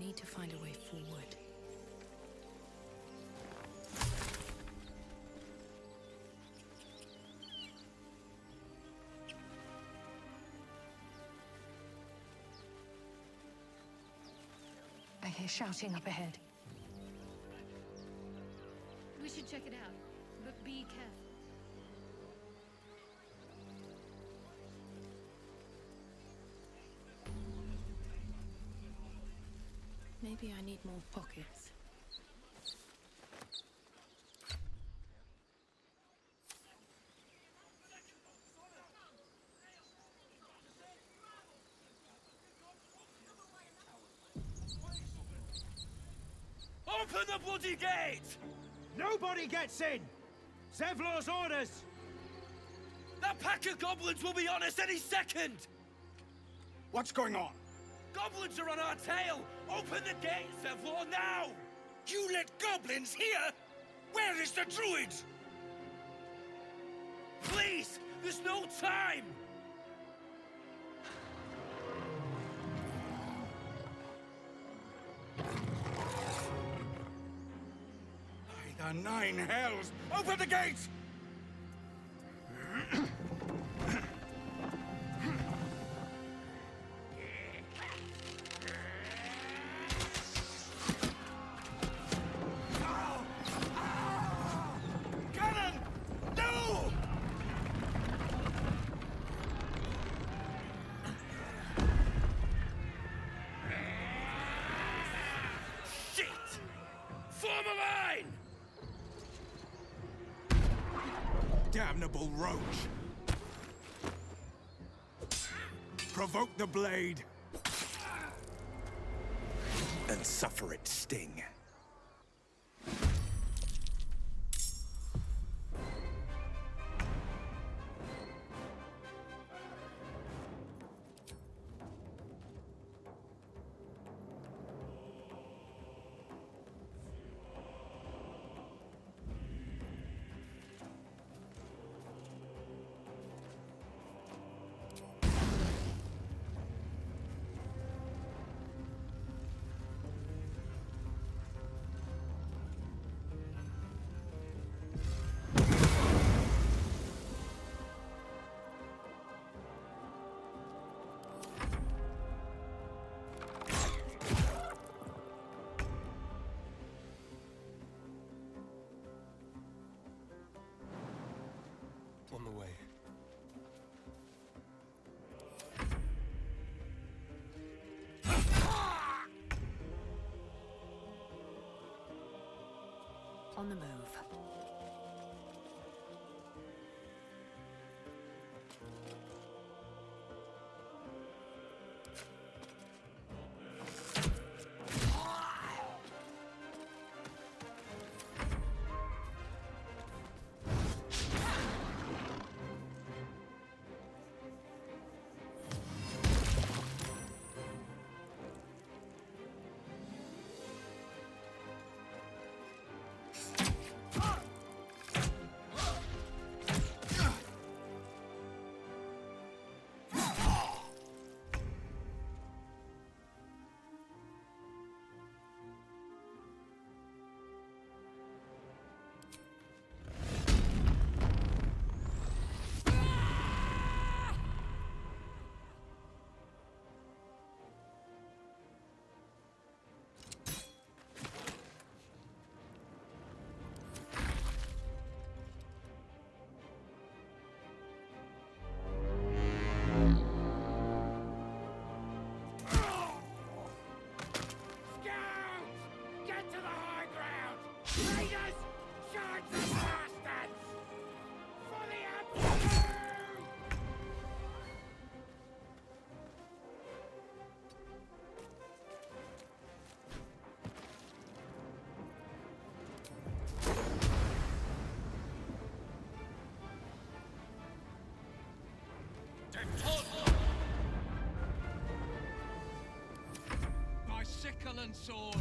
Need to find a way forward. I hear shouting up ahead. We should check it out, but be careful. Maybe I need more pockets. Open the bloody gate! Nobody gets in! Zevlor's orders! That pack of goblins will be on us any second! What's going on? Goblins are on our tail! Open the gate, Zevlor, now! You let goblins here? Where is the druid? Please! There's no time! By the nine hells! Open the gate! Cannon! No! Shit! Form a line! Damnable roach! Provoke the blade! And suffer its sting. On the way. On the move. My sickle and sword!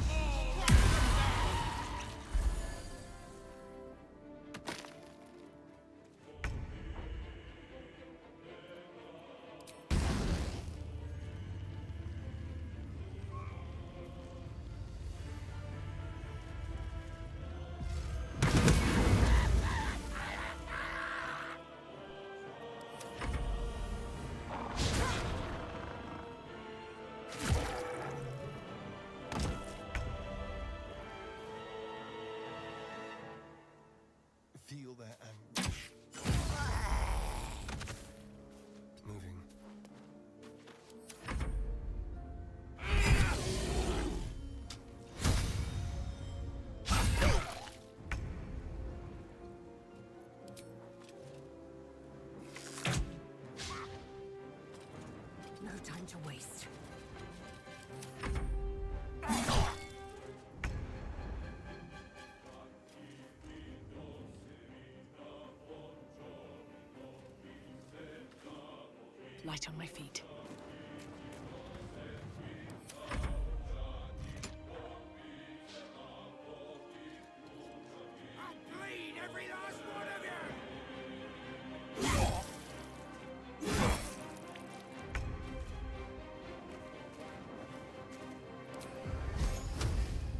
light on my feet. I'll bleed every last one of you!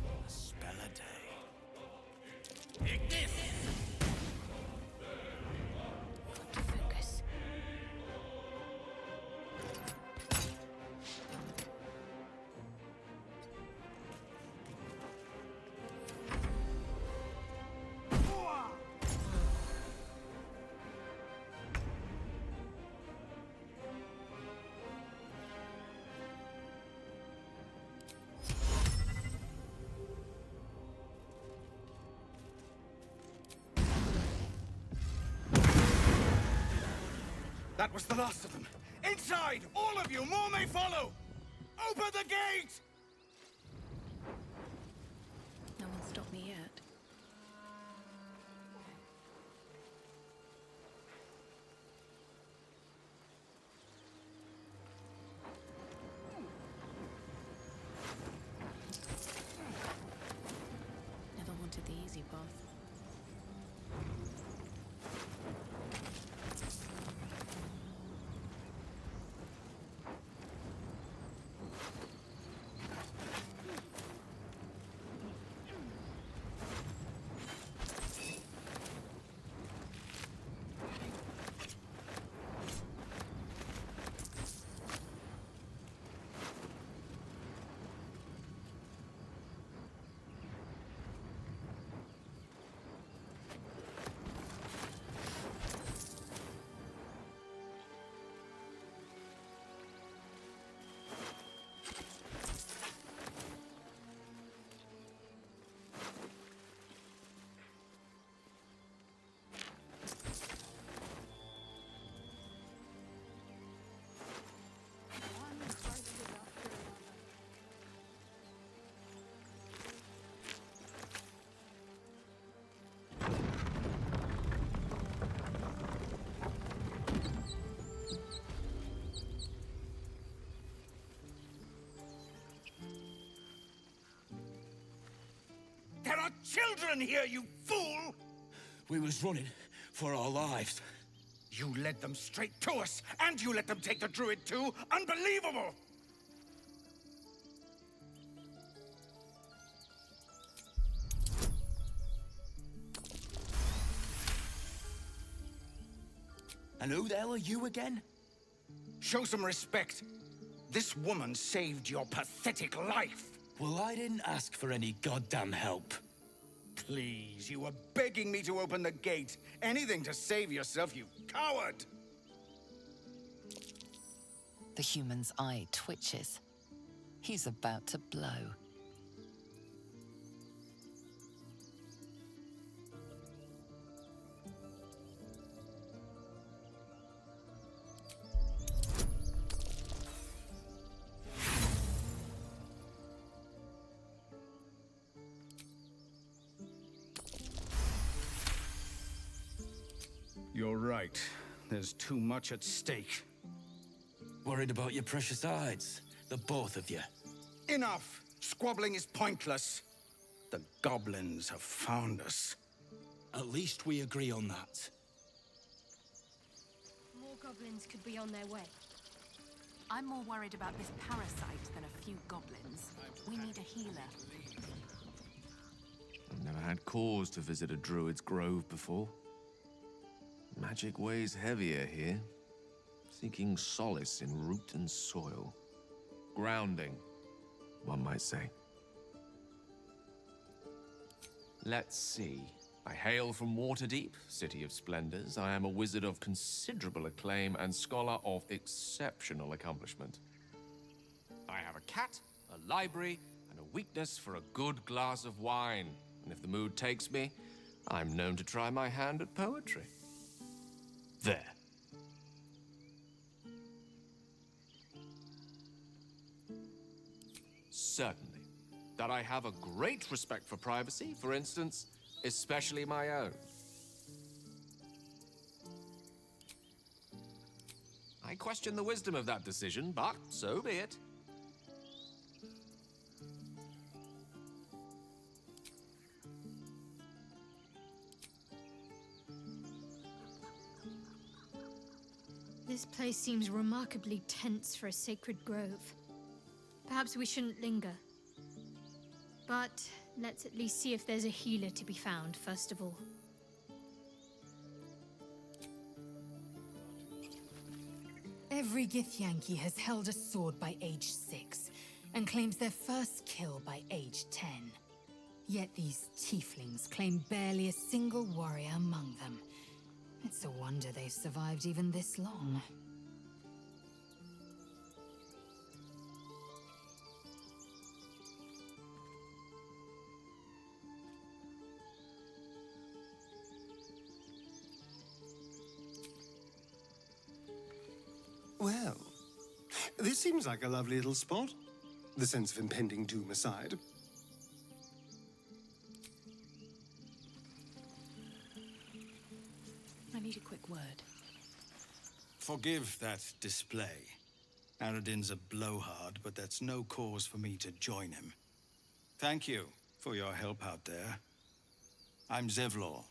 A spell a day. Ignis! Got to focus. That was the last of them. Inside! All of you! More may follow! Open the gate! No one stopped me yet. Never wanted the easy path. There are children here, you fool! We was running for our lives. You led them straight to us, and you let them take the druid too? Unbelievable! And who the hell are you again? Show some respect. This woman saved your pathetic life. Well, I didn't ask for any goddamn help. Please, you were begging me to open the gate. Anything to save yourself, you coward! The human's eye twitches. He's about to blow. You're right. There's too much at stake. Worried about your precious hides, the both of you. Enough! Squabbling is pointless. The goblins have found us. At least we agree on that. More goblins could be on their way. I'm more worried about this parasite than a few goblins. We need a healer. I've never had cause to visit a druid's grove before. Magic weighs heavier here, seeking solace in root and soil. Grounding, one might say. Let's see. I hail from Waterdeep, City of Splendors. I am a wizard of considerable acclaim and scholar of exceptional accomplishment. I have a cat, a library, and a weakness for a good glass of wine. And if the mood takes me, I'm known to try my hand at poetry. There. Certainly. That I have a great respect for privacy, for instance, especially my own. I quite question the wisdom of that decision, but so be it. This place seems remarkably tense for a sacred grove. Perhaps we shouldn't linger. But let's at least see if there's a healer to be found, first of all. Every Githyanki has held a sword by age 6, and claims their first kill by age 10. Yet these tieflings claim barely a single warrior among them. It's a wonder they've survived even this long. Well, this seems like a lovely little spot. The sense of impending doom aside. I need a quick word. Forgive that display. Aradin's a blowhard, but that's no cause for me to join him. Thank you for your help out there. I'm Zevlor.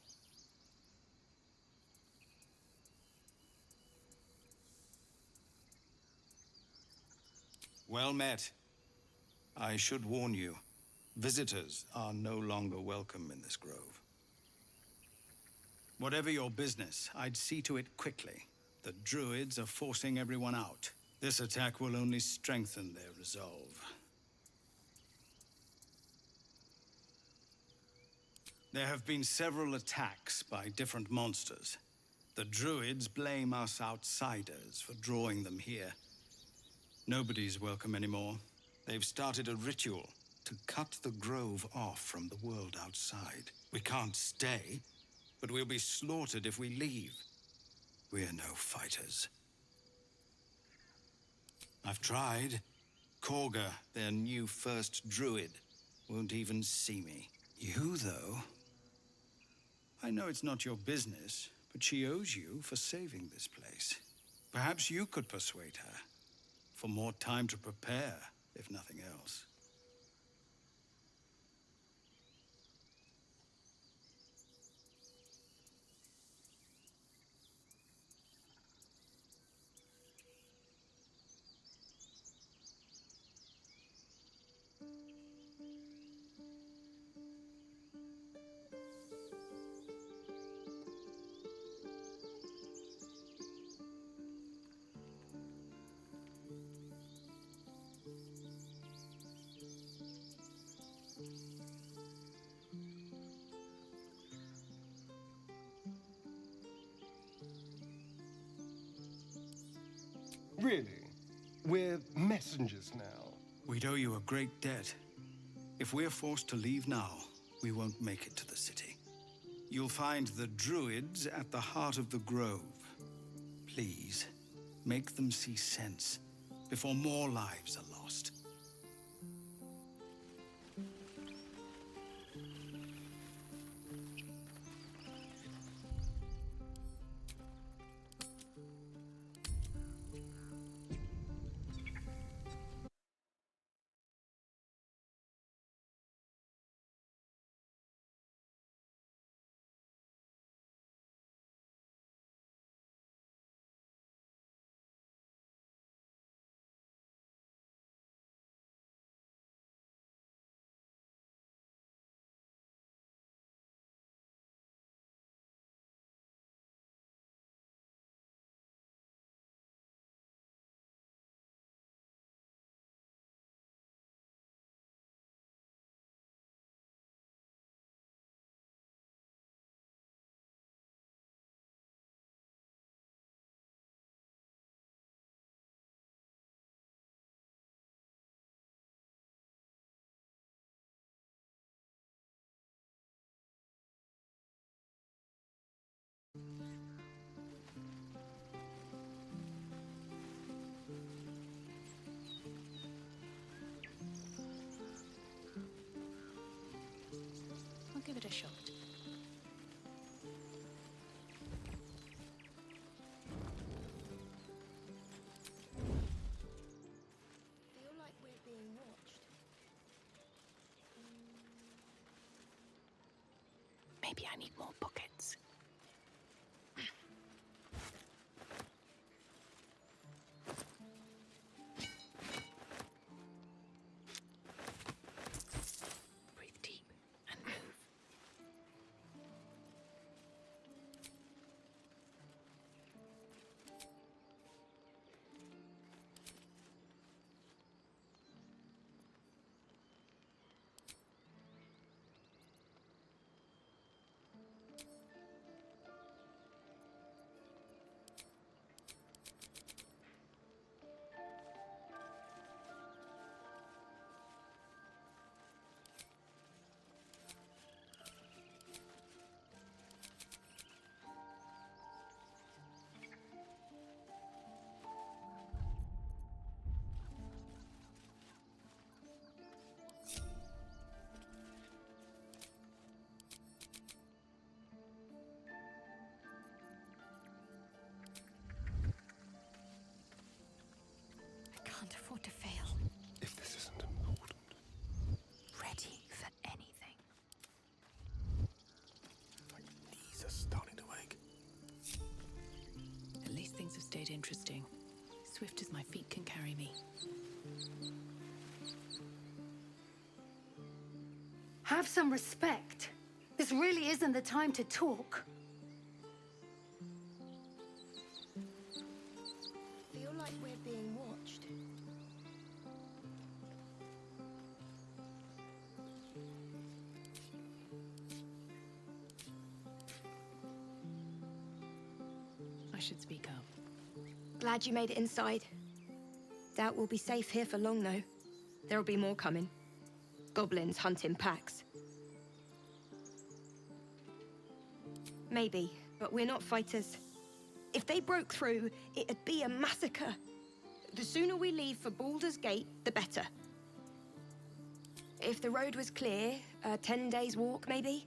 Well met. I should warn you, visitors are no longer welcome in this grove. Whatever your business, I'd see to it quickly. The druids are forcing everyone out. This attack will only strengthen their resolve. There have been several attacks by different monsters. The druids blame us outsiders for drawing them here. Nobody's welcome anymore. They've started a ritual to cut the grove off from the world outside. We can't stay, but we'll be slaughtered if we leave. We're no fighters. I've tried. Korga, their new first druid, won't even see me. You, though? I know it's not your business, but she owes you for saving this place. Perhaps you could persuade her. For more time to prepare, if nothing else. Really? We're messengers now. We'd owe you a great debt. If we're forced to leave now, we won't make it to the city. You'll find the druids at the heart of the grove. Please, make them see sense before more lives are lost. I'll give it a shot. need more pockets. Breathe deep and move. I can't afford to fail. If this isn't important. Ready for anything. My knees are starting to ache. At least things have stayed interesting. Swift as my feet can carry me. Have some respect. This really isn't the time to talk. Feel like we're being watched. I should speak up. Glad you made it inside. Doubt we'll be safe here for long, though. There'll be more coming. Goblins hunt in packs. Maybe, but we're not fighters. If they broke through, it'd be a massacre. The sooner we leave for Baldur's Gate, the better. If the road was clear, 10 days walk, maybe?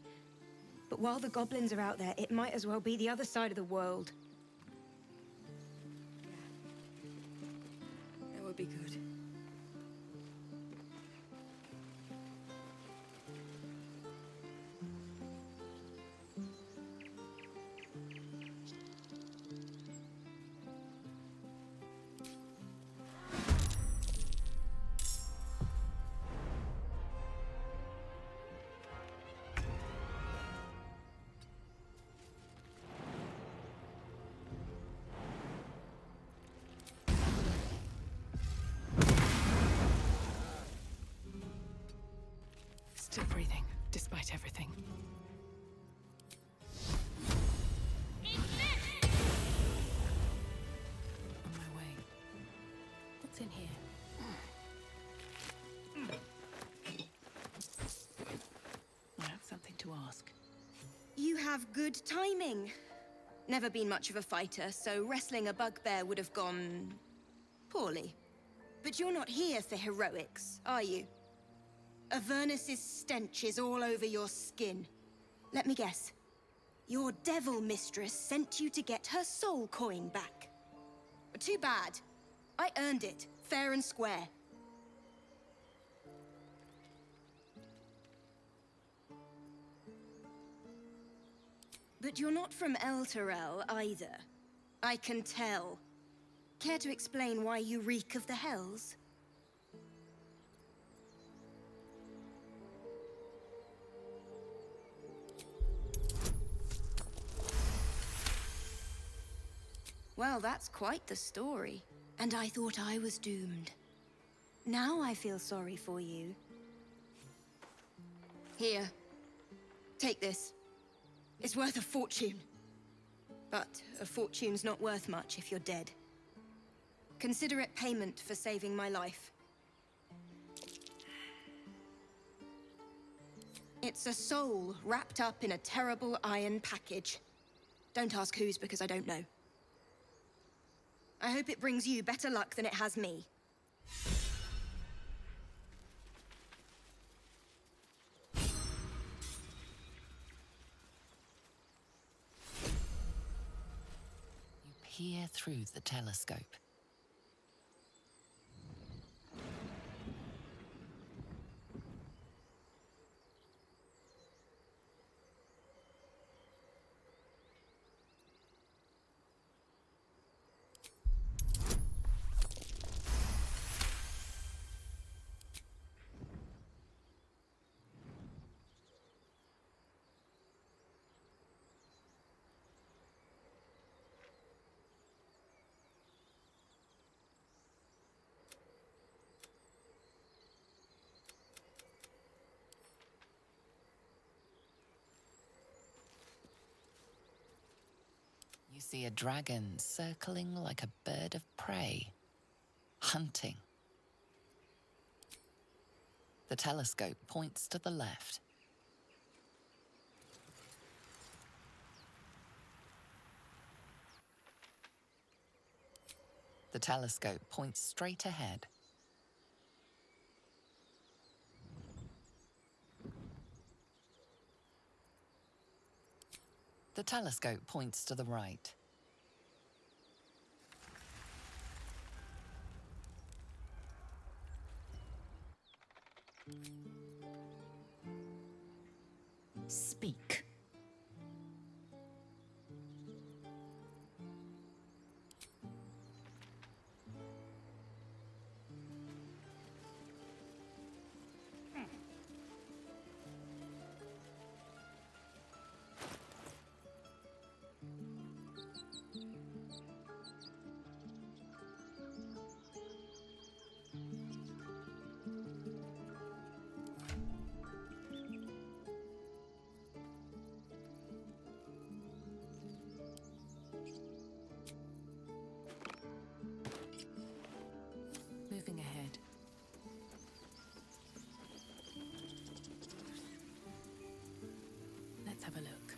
But while the goblins are out there, it might as well be the other side of the world. That would be good. Still breathing, despite everything. On my way. What's in here? I have something to ask. You have good timing. Never been much of a fighter, so wrestling a bugbear would have gone poorly. But you're not here for heroics, are you? Avernus's stench is all over your skin. Let me guess. Your devil mistress sent you to get her soul coin back. Too bad. I earned it, fair and square. But you're not from Elturel either. I can tell. Care to explain why you reek of the Hells? Well, that's quite the story. And I thought I was doomed. Now I feel sorry for you. Here. Take this. It's worth a fortune. But a fortune's not worth much if you're dead. Consider it payment for saving my life. It's a soul wrapped up in a terrible iron package. Don't ask whose, because I don't know. I hope it brings you better luck than it has me. You peer through the telescope. see a dragon circling like a bird of prey, hunting. The telescope points to the left. The telescope points straight ahead. The telescope points to the right. Speak. Moving ahead. Let's have a look.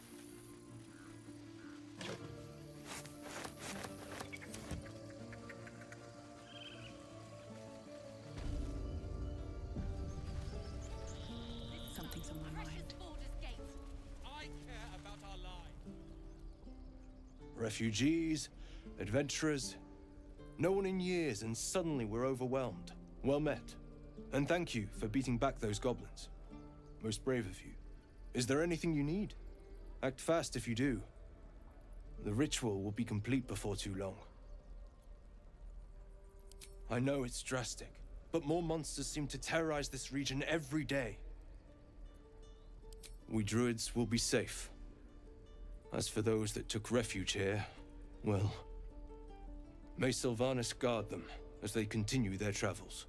Something's on my mind. I care about our lives. Refugees, adventurers, no one in years, and suddenly we're overwhelmed. Well met. And thank you for beating back those goblins. Most brave of you. Is there anything you need? Act fast if you do. The ritual will be complete before too long. I know it's drastic, but more monsters seem to terrorize this region every day. We druids will be safe. As for those that took refuge here, well, may Sylvanas guard them as they continue their travels.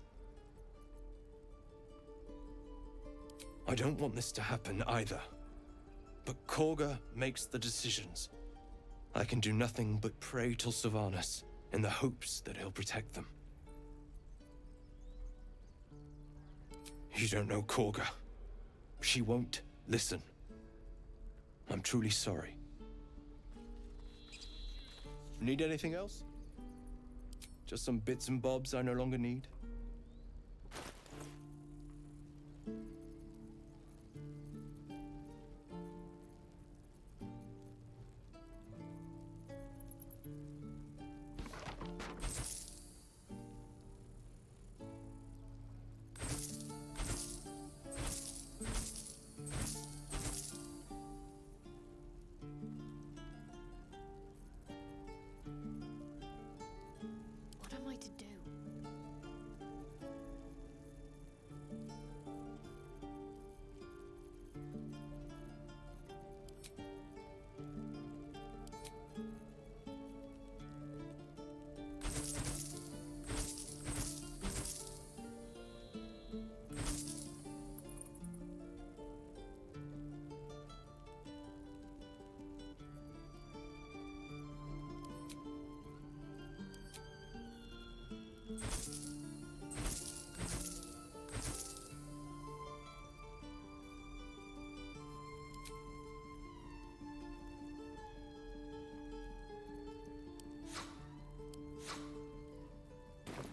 I don't want this to happen either, but Korga makes the decisions. I can do nothing but pray to Sylvanas in the hopes that he'll protect them. You don't know Korga. She won't listen. I'm truly sorry. Need anything else? Just some bits and bobs I no longer need? What am I to do?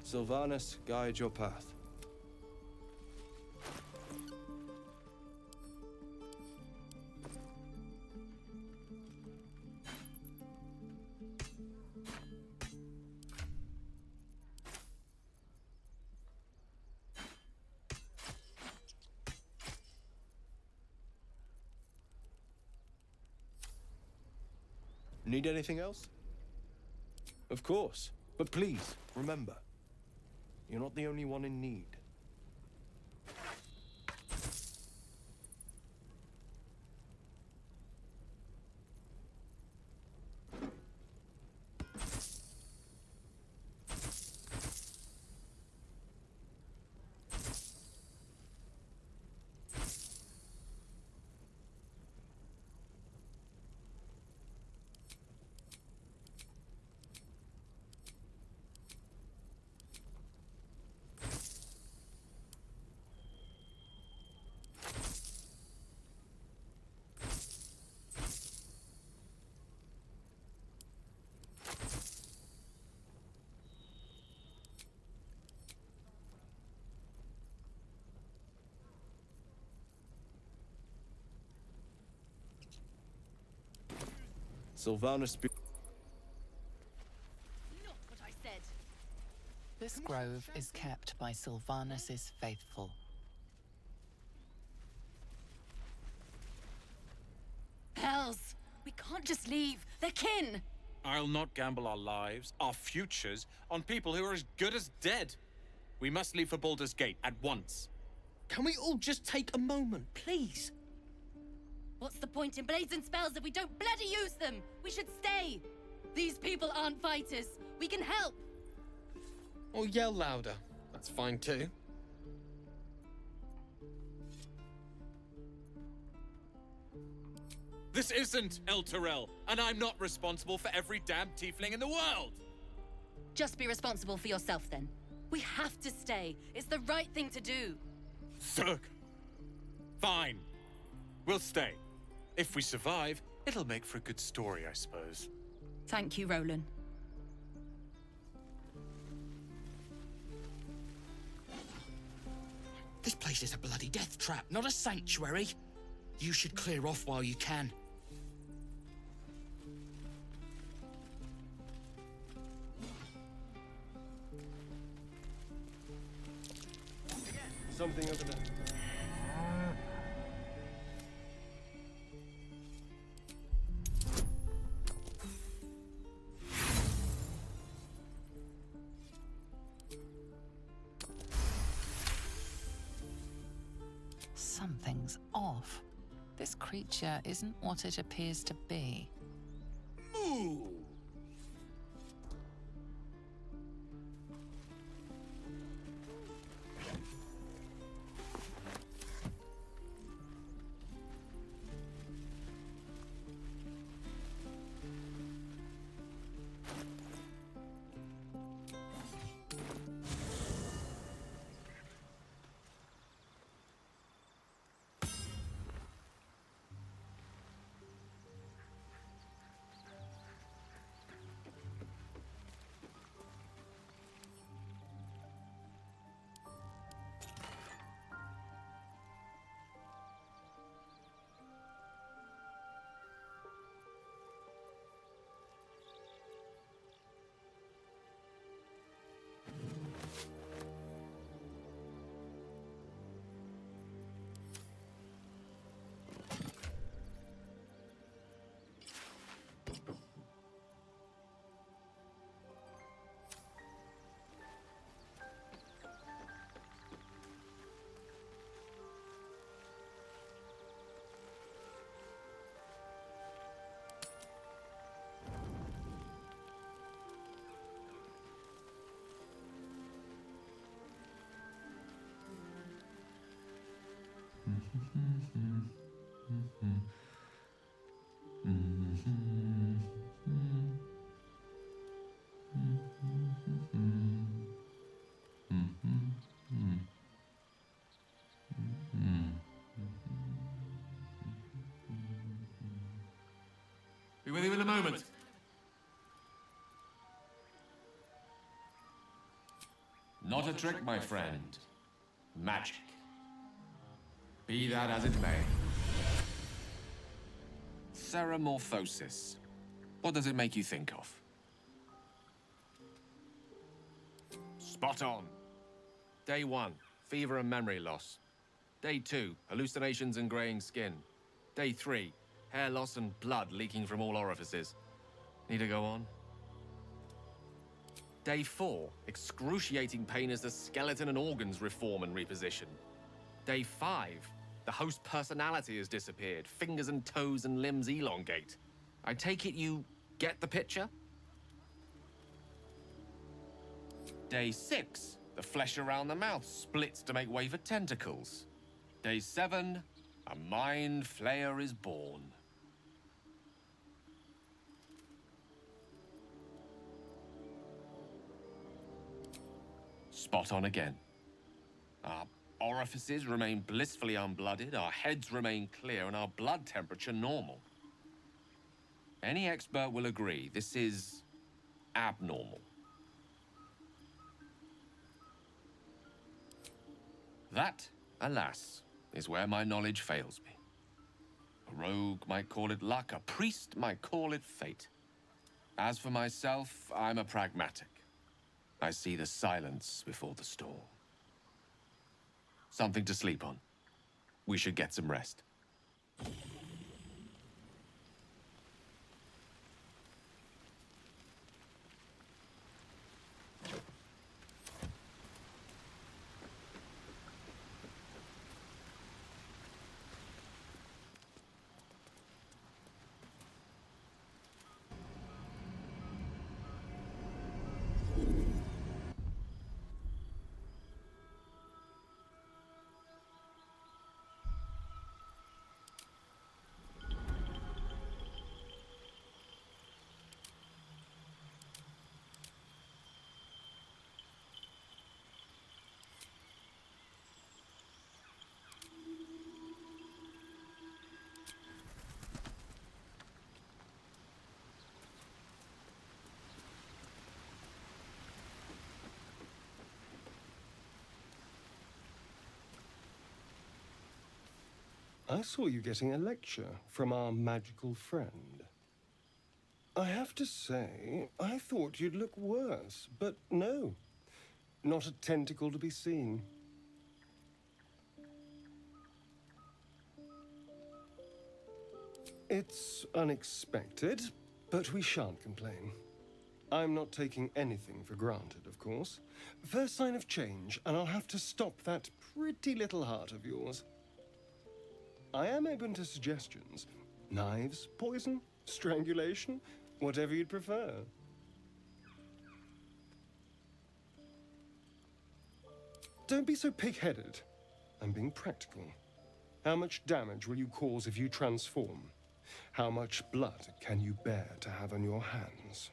Sylvanas, guide your path. Need anything else? Of course, but please, remember, you're not the only one in need. Sylvanas be... Not what I said. This grove is kept by Sylvanus' faithful. Hells! We can't just leave. They're kin! I'll not gamble our lives, our futures, on people who are as good as dead. We must leave for Baldur's Gate at once. Can we all just take a moment, please? What's the point in blazing spells if we don't bloody use them? We should stay. These people aren't fighters. We can help. Or yell louder. That's fine too. This isn't El Terrell, and I'm not responsible for every damn tiefling in the world! Just be responsible for yourself then. We have to stay. It's the right thing to do. Zerg! Fine. We'll stay. If we survive, it'll make for a good story, I suppose. Thank you, Roland. This place is a bloody death trap, not a sanctuary. You should clear off while you can. Something over there. Something's off. This creature isn't what it appears to be. Moo! Be with you in a moment. Not a trick, my friend. Magic. Be that as it may. Ceramorphosis. What does it make you think of? Spot on. Day 1, fever and memory loss. Day 2, hallucinations and graying skin. Day 3, hair loss and blood leaking from all orifices. Need to go on? Day 4, excruciating pain as the skeleton and organs reform and reposition. Day 5, the host personality has disappeared. Fingers and toes and limbs elongate. I take it you get the picture? Day 6, the flesh around the mouth splits to make way for tentacles. Day 7, a mind flayer is born. Spot on again. Our orifices remain blissfully unblooded, our heads remain clear, and our blood temperature normal. Any expert will agree this is abnormal. That, alas, is where my knowledge fails me. rogue might call it luck, a priest might call it fate. As for myself, I'm a pragmatic. I see the silence before the storm. Something to sleep on. We should get some rest. I saw you getting a lecture from our magical friend. I have to say, I thought you'd look worse, but no. Not a tentacle to be seen. It's unexpected, but we shan't complain. I'm not taking anything for granted, of course. First sign of change, and I'll have to stop that pretty little heart of yours. I am open to suggestions. Knives, poison, strangulation, whatever you'd prefer. Don't be so pig-headed. I'm being practical. How much damage will you cause if you transform? How much blood can you bear to have on your hands?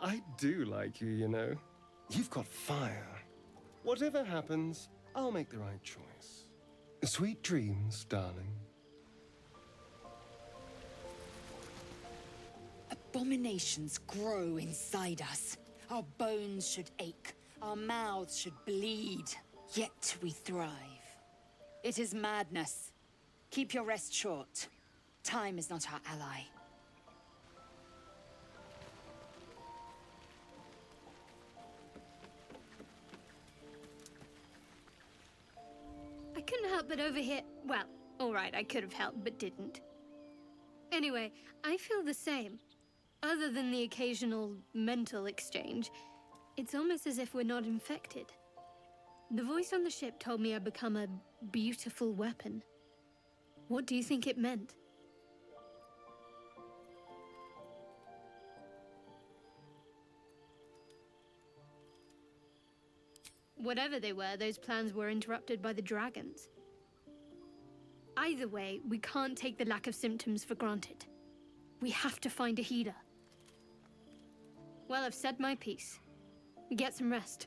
I do like you, you know. You've got fire. Whatever happens, I'll make the right choice. Sweet dreams, darling. Abominations grow inside us. Our bones should ache. Our mouths should bleed. Yet we thrive. It is madness. Keep your rest short. Time is not our ally. I couldn't help but overhear. Well, alright, I could have helped, but didn't. Anyway, I feel the same. Other than the occasional mental exchange, it's almost as if we're not infected. The voice on the ship told me I'd become a beautiful weapon. What do you think it meant? Whatever they were, those plans were interrupted by the dragons. Either way, we can't take the lack of symptoms for granted. We have to find a healer. Well, I've said my piece. Get some rest.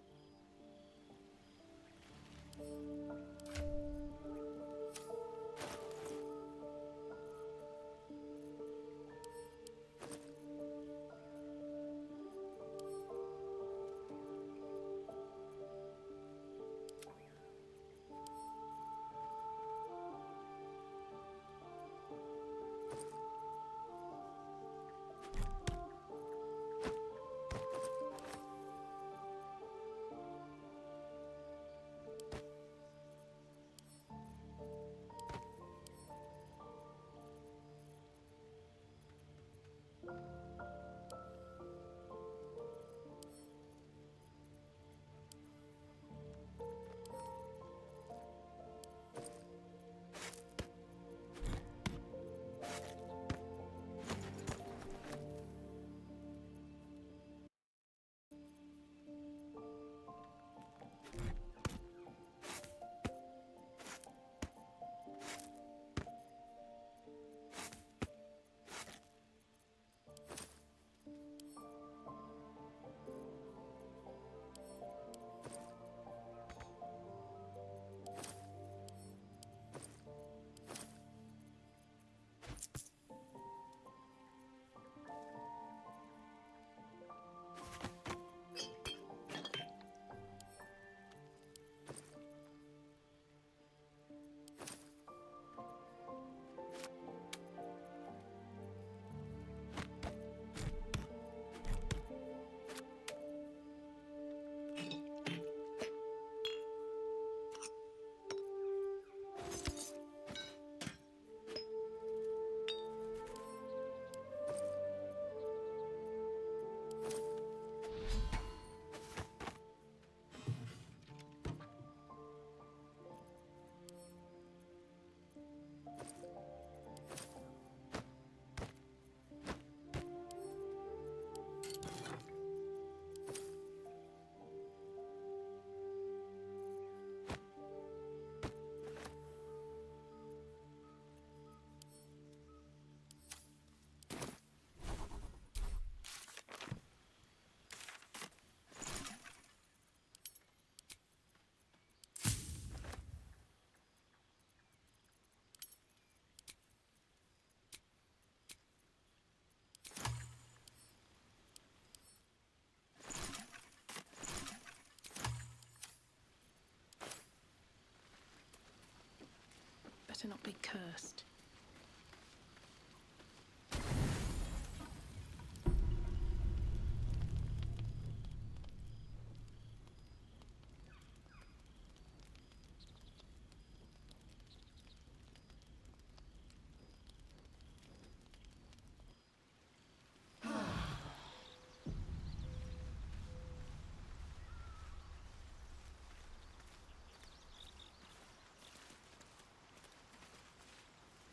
to not be cursed.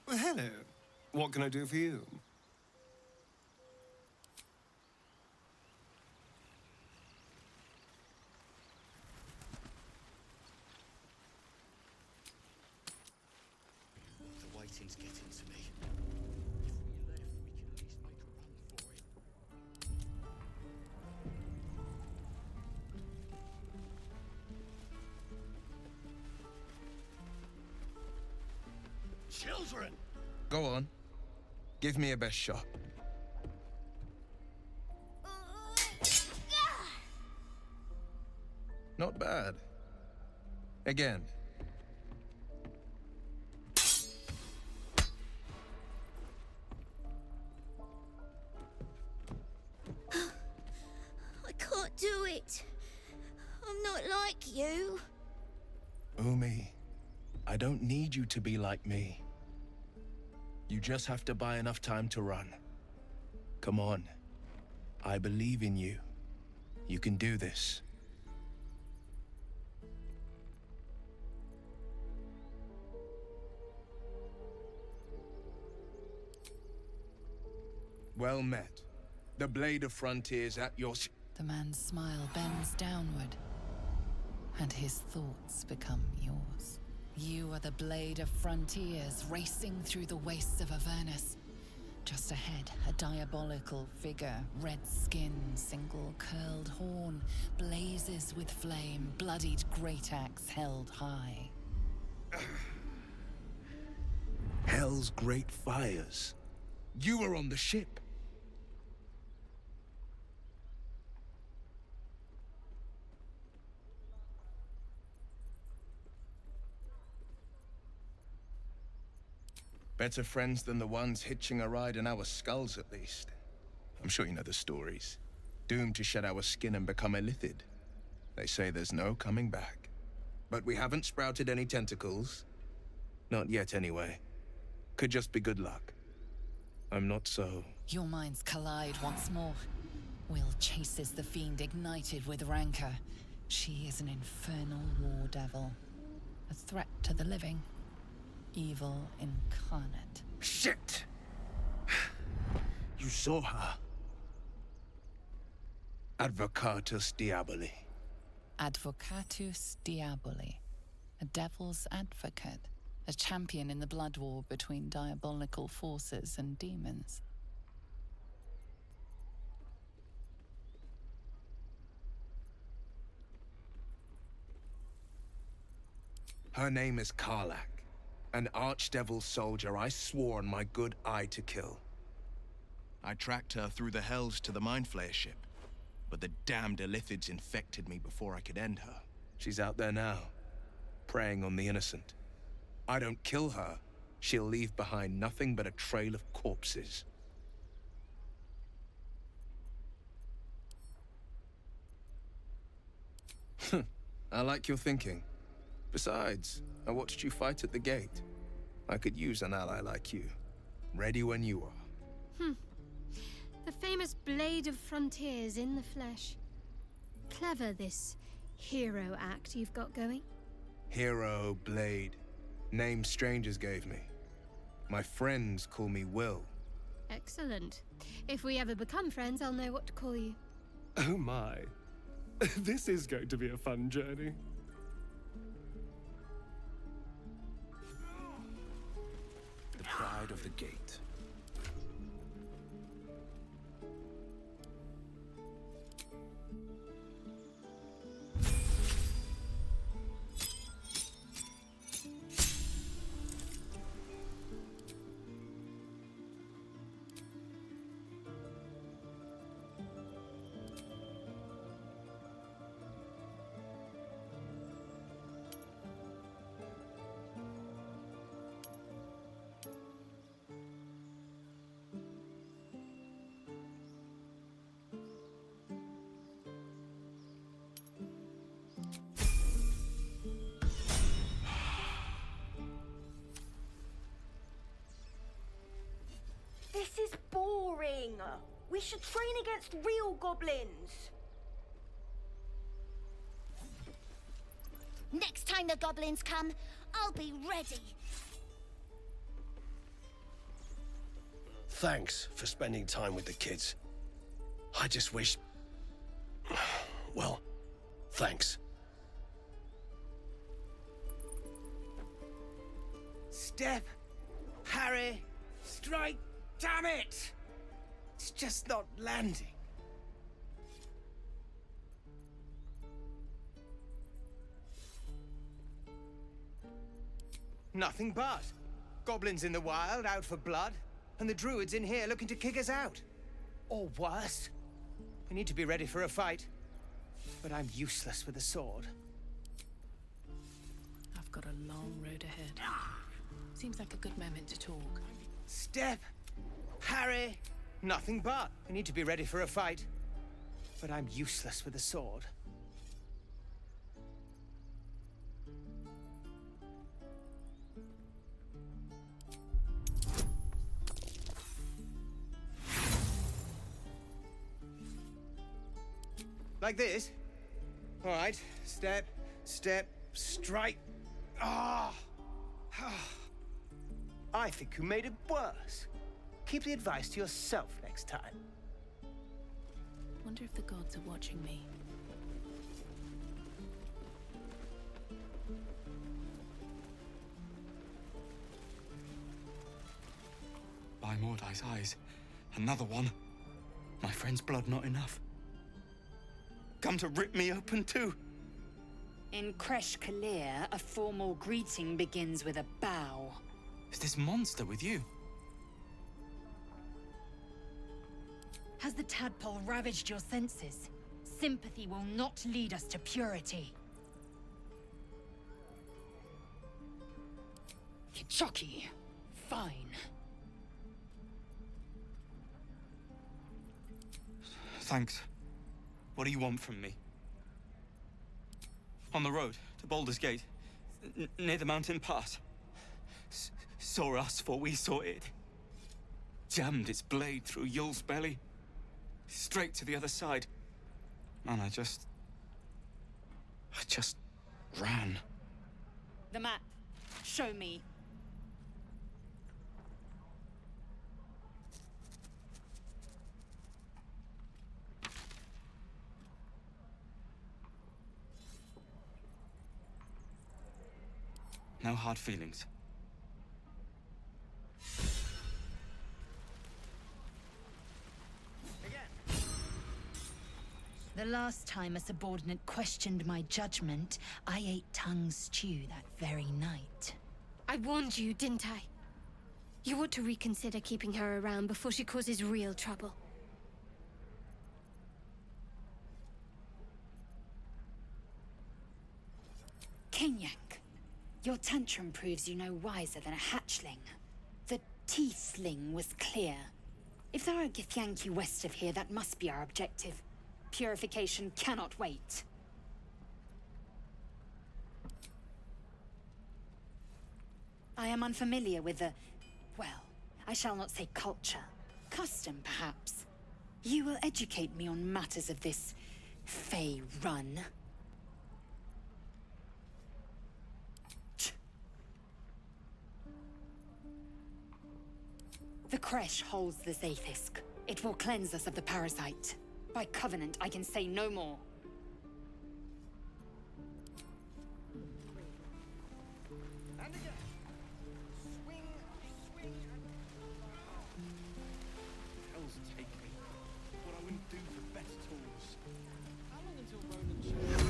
Well, hello. What can I do for you? The waiting's getting to me. If we left, we could at least make a run for it. Children! Go on. Give me a best shot. Not bad. Again. I can't do it. I'm not like you. Umi, I don't need you to be like me. You just have to buy enough time to run. Come on. I believe in you. You can do this. Well met. The Blade of Frontiers at your... The man's smile bends downward, and his thoughts become yours. You are the Blade of Frontiers, racing through the wastes of Avernus. Just ahead, a diabolical figure, red skin, single curled horn, blazes with flame, bloodied great axe held high. Hell's great fires. You were on the ship. Better friends than the ones hitching a ride in our skulls, at least. I'm sure you know the stories. Doomed to shed our skin and become illithid. They say there's no coming back. But we haven't sprouted any tentacles. Not yet, anyway. Could just be good luck. I'm not so... Your minds collide once more. Will chases the fiend ignited with rancor. She is an infernal war devil. A threat to the living. Evil incarnate. Shit! You saw her. Advocatus Diaboli. Advocatus Diaboli. A devil's advocate. A champion in the blood war between diabolical forces and demons. Her name is Karlak. An archdevil soldier I swore on my good eye to kill. I tracked her through the hells to the Mind Flayer ship, but the damned Illithids infected me before I could end her. She's out there now, preying on the innocent. I don't kill her, she'll leave behind nothing but a trail of corpses. I like your thinking. Besides, I watched you fight at the gate. I could use an ally like you. Ready when you are. The famous Blade of Frontiers in the flesh. Clever, this hero act you've got going. Hero, Blade. Name strangers gave me. My friends call me Will. Excellent. If we ever become friends, I'll know what to call you. Oh my. This is going to be a fun journey. The pride of the gate. We should train against real goblins. Next time the goblins come, I'll be ready. Thanks for spending time with the kids. I just wish... Well, thanks. Step, Harry, strike, damn it! It's just not landing. Nothing but. Goblins in the wild, out for blood, and the druids in here looking to kick us out. Or worse. We need to be ready for a fight. But I'm useless with a sword. I've got a long road ahead. Seems like a good moment to talk. Step, Harry, nothing but. We need to be ready for a fight. But I'm useless with a sword. Like this? All right. Step, step, strike. Ah! I think you made it worse. Keep the advice to yourself next time. Wonder if the gods are watching me. By Mordai's eyes, another one. My friend's blood not enough. Come to rip me open too. In Kresh Kalir, a formal greeting begins with a bow. Is this monster with you? Has the tadpole ravaged your senses? Sympathy will not lead us to purity. Kichoki. Fine. Thanks. What do you want from me? On the road to Baldur's Gate, near the mountain pass, saw us for we saw it. Jammed its blade through Yul's belly, straight to the other side. And I just ran. The map. Show me. No hard feelings. The last time a subordinate questioned my judgment, I ate tongue stew that very night. I warned you, didn't I? You ought to reconsider keeping her around before she causes real trouble. Kenyak, your tantrum proves you no wiser than a hatchling. The Tiefling was clear. If there are Githyanki west of here, that must be our objective. Purification cannot wait. I am unfamiliar with the... well, I shall not say culture. Custom, perhaps. You will educate me on matters of this... Fey run. The Kresh holds the Zaithisk. It will cleanse us of the parasite. By covenant, I can say no more. And again. Swing, swing. Hell's take me. What I wouldn't do for better tools. How long until Ronan shows?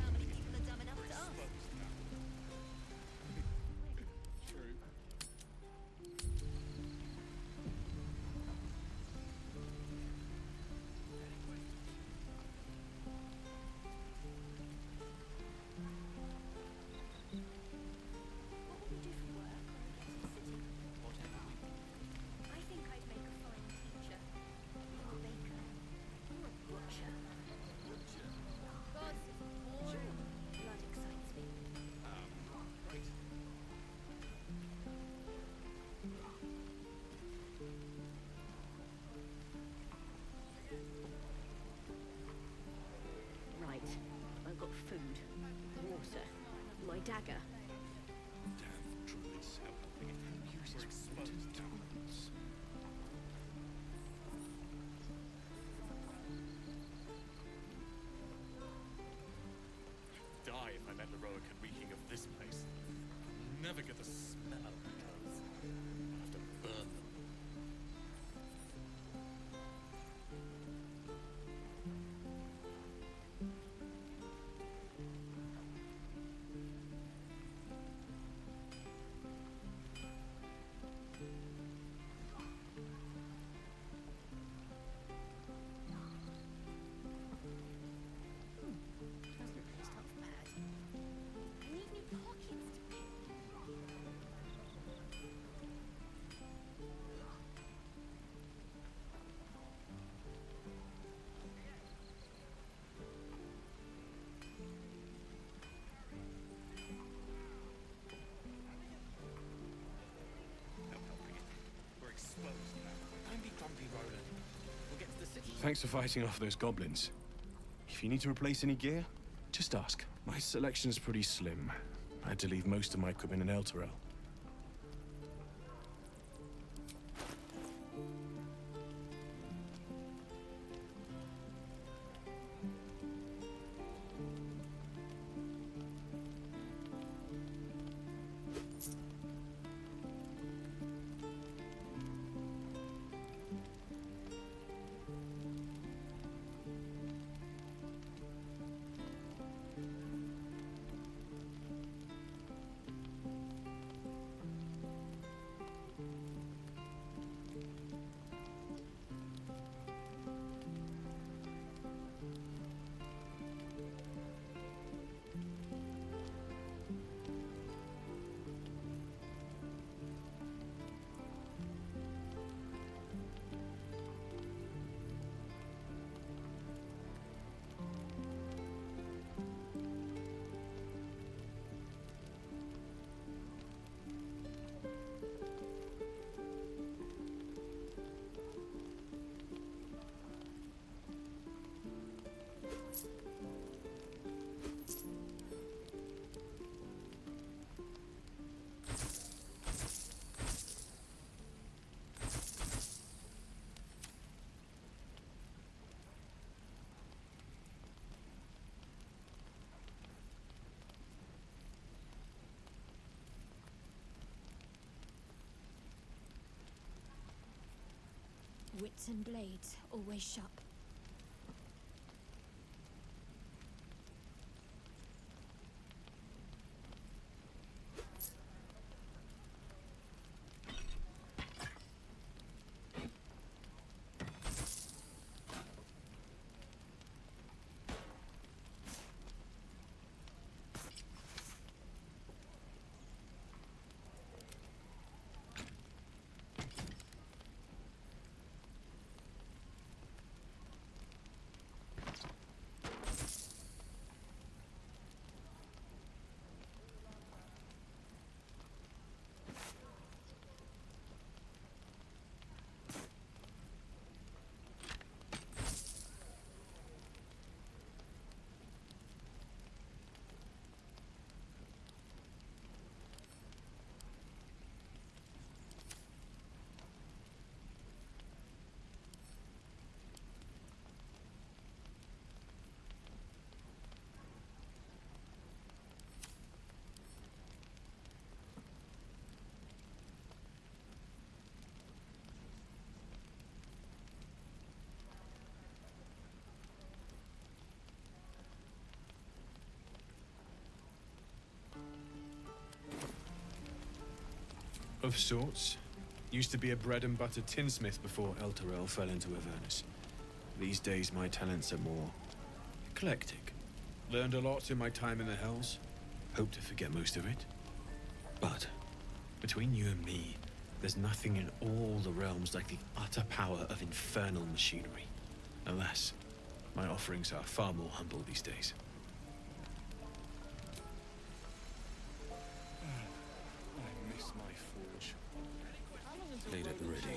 How many people are dumb enough to ask? True. dagger. Damn druids. We're exposed. Die if I met Heroic and reeking of this place. Never get the smell of those. I'll have to burn them. Thanks for fighting off those goblins. If you need to replace any gear, just ask. My selection's pretty slim. I had to leave most of my equipment in Elturel. Wits and blades, always sharp. Of sorts. Used to be a bread and butter tinsmith before Elturel fell into Avernus. These days my talents are more eclectic. Learned a lot in my time in the Hells. Hope to forget most of it. But between you and me, there's nothing in all the realms like the utter power of infernal machinery. Alas, my offerings are far more humble these days. I miss my forge. Laid at the ready. How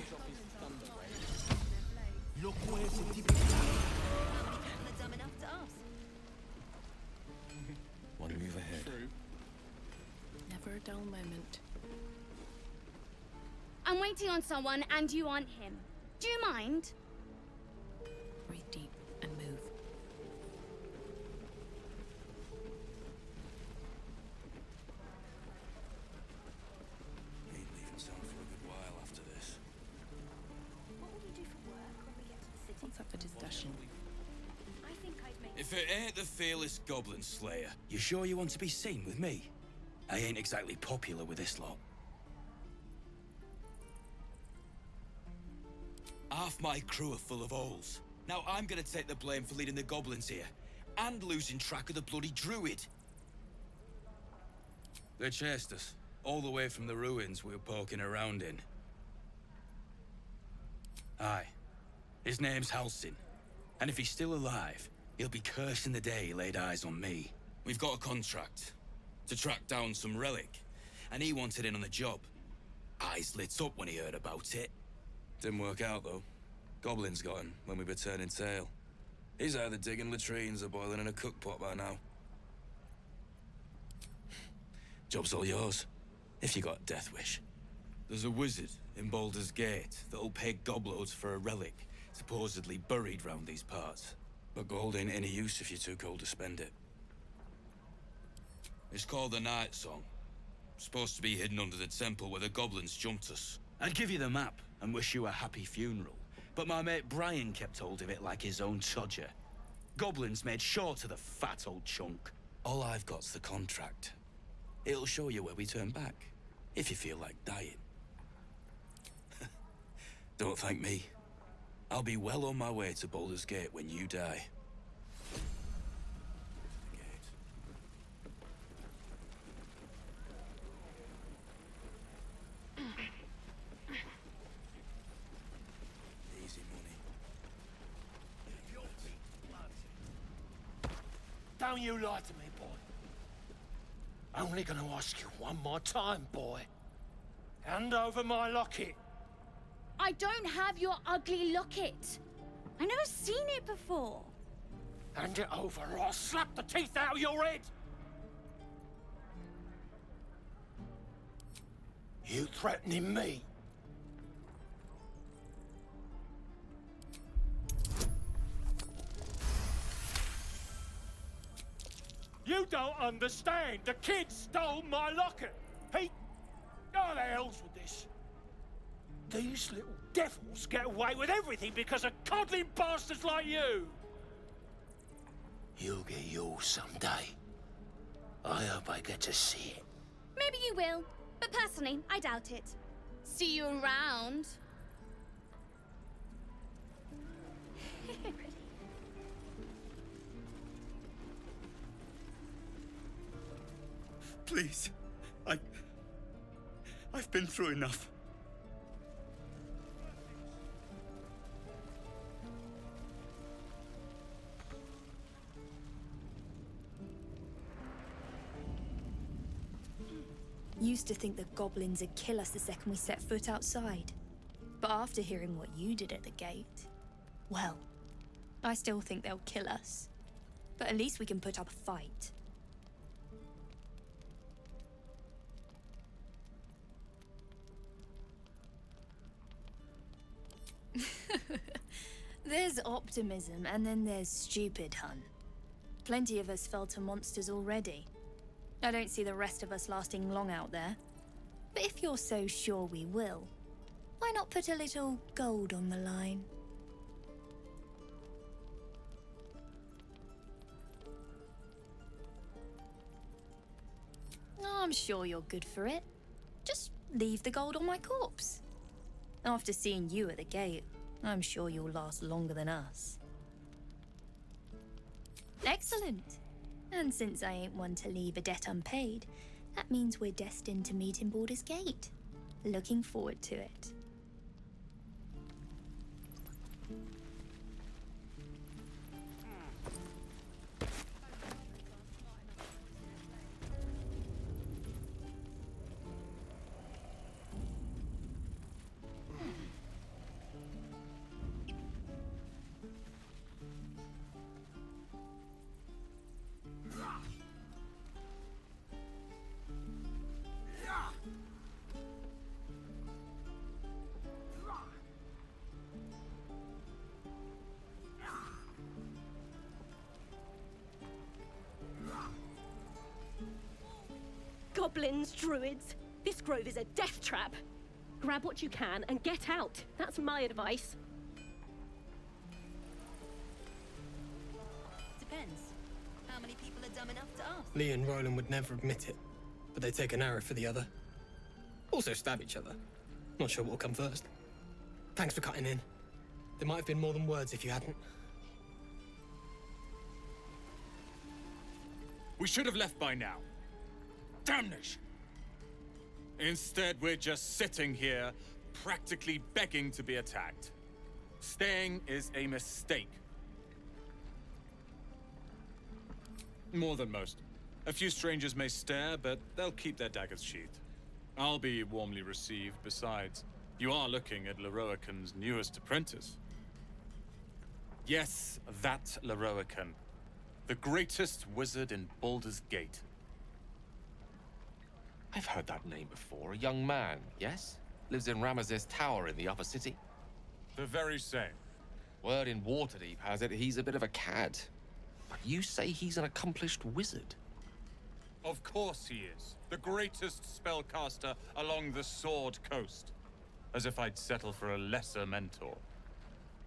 many people are dumb enough to ask? One move ahead. dull moment. I'm waiting on someone and you aren't him. Do you mind? Breathe deep and move. Ain't leaving town for a good while after this. What will you do for work when we get to the city? What's up for discussion? I think I'd make... If it ain't the fearless goblin slayer, you sure you want to be seen with me? I ain't exactly popular with this lot. Half my crew are full of holes. Now I'm gonna take the blame for leading the goblins here, and losing track of the bloody druid. They chased us, all the way from the ruins we were poking around in. Aye. His name's Halsin. And if he's still alive, he'll be cursing the day he laid eyes on me. We've got a contract to track down some relic, and he wanted in on the job. Eyes lit up when he heard about it. Didn't work out, though. Goblins got him when we were turning tail. He's either digging latrines or boiling in a cookpot by now. Job's all yours, if you got a death wish. There's a wizard in Baldur's Gate that'll pay gobloads for a relic supposedly buried round these parts. But gold ain't any use if you're too cold to spend it. It's called the Night Song. Supposed to be hidden under the temple where the goblins jumped us. I'd give you the map and wish you a happy funeral, but my mate Brian kept hold of it like his own Todger. Goblins made sure to the fat old chunk. All I've got's the contract. It'll show you where we turn back, if you feel like dying. Don't thank me. I'll be well on my way to Baldur's Gate when you die. Easy money. Don't you lie to me, boy. Only gonna ask you one more time, boy. Hand over my locket. I don't have your ugly locket. I've never seen it before. Hand it over or I'll slap the teeth out of your head. You threatening me? You don't understand. The kid stole my locket. He... Oh, the hell's with this? These little devils get away with everything because of coddling bastards like you. You'll get yours someday. I hope I get to see it. Maybe you will, but personally, I doubt it. See you around. Please. I've been through enough. Used to think the goblins would kill us the second we set foot outside. But after hearing what you did at the gate, well, I still think they'll kill us. But at least we can put up a fight. There's optimism, and then there's stupid, hun. Plenty of us fell to monsters already. I don't see the rest of us lasting long out there. But if you're so sure we will, why not put a little gold on the line? Oh, I'm sure you're good for it. Just leave the gold on my corpse. After seeing you at the gate, I'm sure you'll last longer than us. Excellent. And since I ain't one to leave a debt unpaid, that means we're destined to meet in Baldur's Gate. Looking forward to it. Goblins, druids. This grove is a death trap. Grab what you can and get out. That's my advice. Depends. How many people are dumb enough to ask? Lee and Roland would never admit it, but they take an arrow for the other. Also stab each other. Not sure what will come first. Thanks for cutting in. There might have been more than words if you hadn't. We should have left by now. Damnation! Instead, we're just sitting here, practically begging to be attacked. Staying is a mistake. More than most. A few strangers may stare, but they'll keep their daggers sheathed. I'll be warmly received. Besides, you are looking at Leroican's newest apprentice. Yes, that Leroican. The greatest wizard in Baldur's Gate. I've heard that name before. A young man, yes? Lives in Ramazes Tower in the upper city. The very same. Word in Waterdeep has it he's a bit of a cad. But you say he's an accomplished wizard. Of course he is. The greatest spellcaster along the Sword Coast. As if I'd settle for a lesser mentor.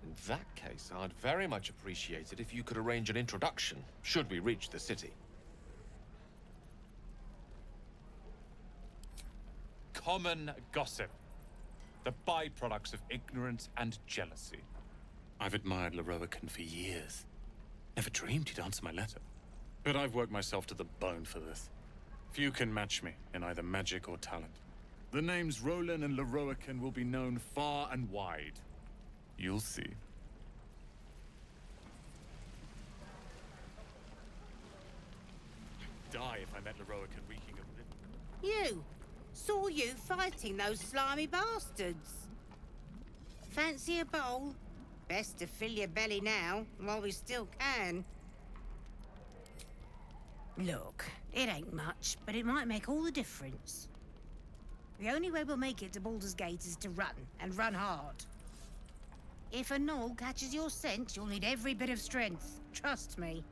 In that case, I'd very much appreciate it if you could arrange an introduction, should we reach the city. Common gossip. The byproducts of ignorance and jealousy. I've admired Leroican for years. Never dreamed he'd answer my letter. But I've worked myself to the bone for this. Few can match me in either magic or talent. The names Roland and Leroican will be known far and wide. You'll see. I'd die if I met Leroican reeking of rid. You! Saw you fighting those slimy bastards. Fancy a bowl? Best to fill your belly now, while we still can. Look, it ain't much, but it might make all the difference. The only way we'll make it to Baldur's Gate is to run, and run hard. If a gnoll catches your scent, you'll need every bit of strength. Trust me.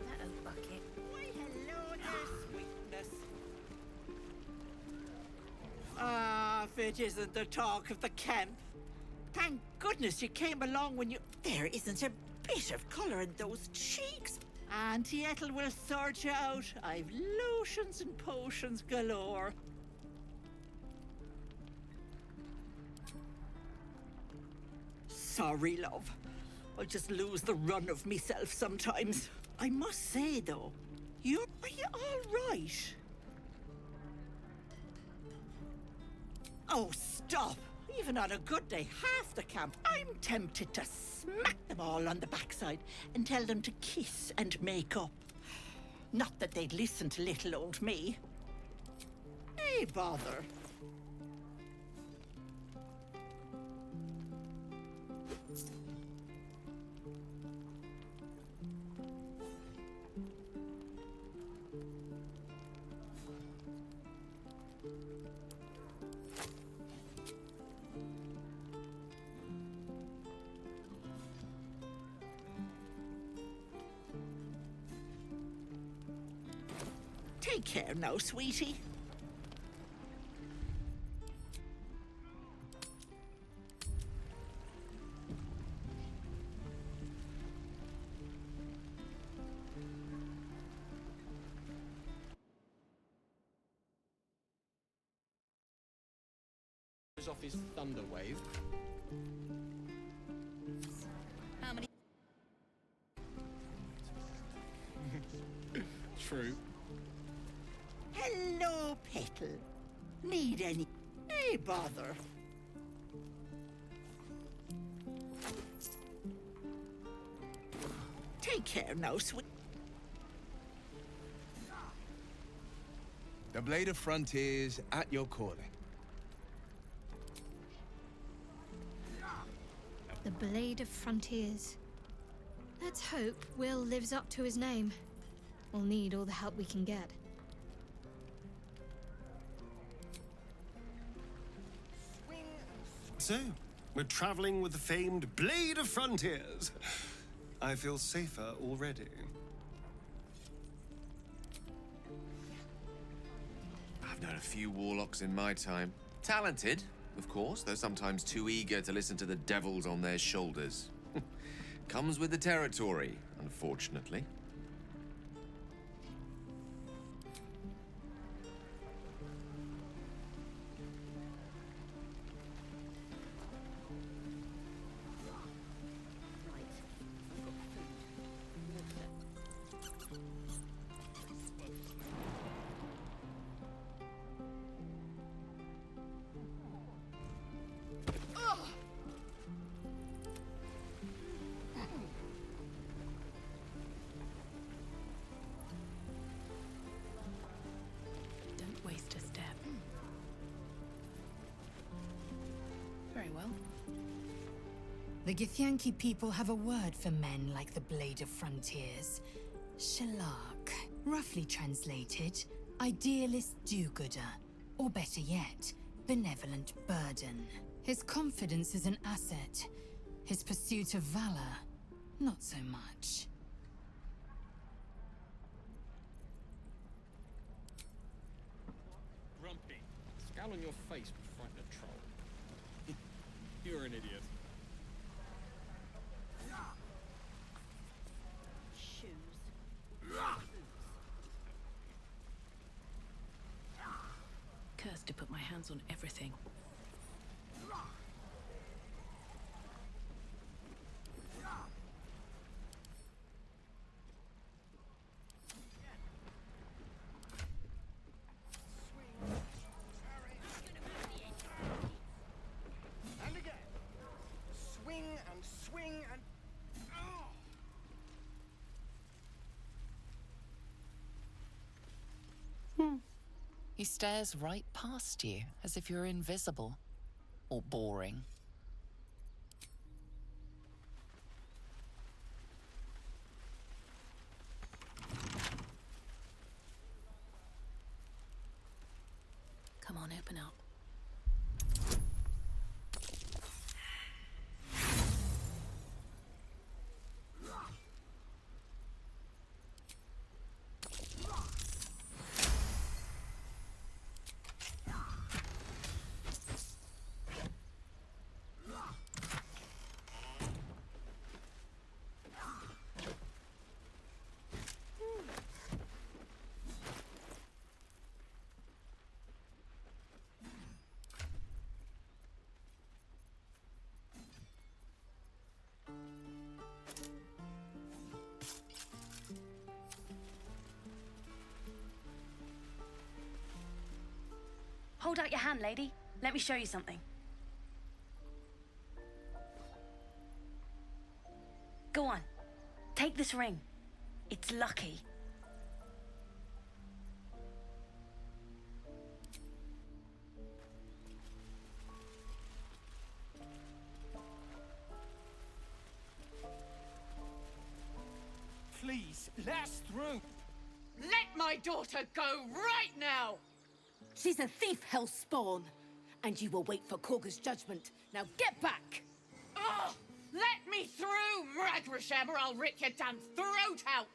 That old bucket. Why, hello there, sweetness. Ah, if it isn't the talk of the camp. Thank goodness you came along when you... There isn't a bit of colour in those cheeks. Auntie Ethel will sort you out. I've lotions and potions galore. Sorry, love. I just lose the run of myself sometimes. I must say, though, are you all right? Oh, stop! Even on a good day, half the camp, I'm tempted to smack them all on the backside and tell them to kiss and make up. Not that they'd listen to little old me. Hey, bother. Take care now, sweetie. Off his thunder wave. How many? True. Hello, Petal. Need any? Hey, bother. Take care now, sweet. The Blade of Frontiers at your calling. The Blade of Frontiers. Let's hope Will lives up to his name. We'll need all the help we can get. So, we're traveling with the famed Blade of Frontiers. I feel safer already. known a few warlocks in my time. Talented, of course, though sometimes too eager to listen to the devils on their shoulders. Comes with the territory, unfortunately. Don't waste a step. Very well. The Githyanki people have a word for men like the Blade of Frontiers. Shalak. Roughly translated, idealist do-gooder. Or better yet, benevolent burden. His confidence is an asset. His pursuit of valor, not so much. Grumpy. Scowl on your face would frighten a troll. You're an idiot. Cursed to put my hands on everything. And again. Swing and swing and... He stares right past you, as if you're invisible. Or boring. Come on, open up. Hold out your hand, lady. Let me show you something. Go on. Take this ring. It's lucky. Please, let us through. Let my daughter go right now! She's a thief, hellspawn. And you will wait for Korga's judgment. Now get back! Oh, let me through, Mragrasham, or I'll rip your damn throat out!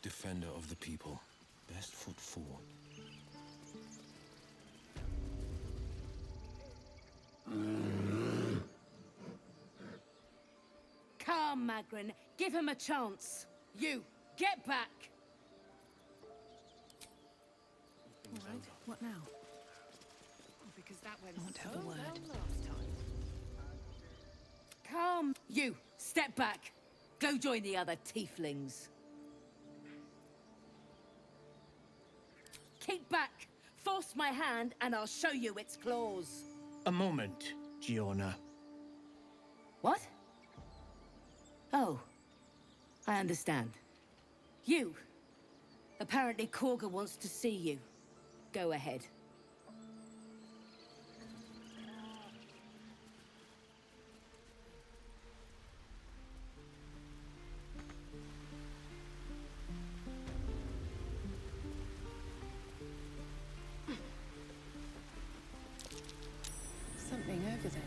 Defender of the people. Best foot forward. Come, Magrin. Give him a chance. You, get back! All right, what now? Because that went I want to have a word. last time. Come! You, step back. Go join the other tieflings. Keep back. Force my hand and I'll show you its claws. A moment, Giona. What? Oh, I understand. You. Apparently Korga wants to see you. Go ahead. Something over there.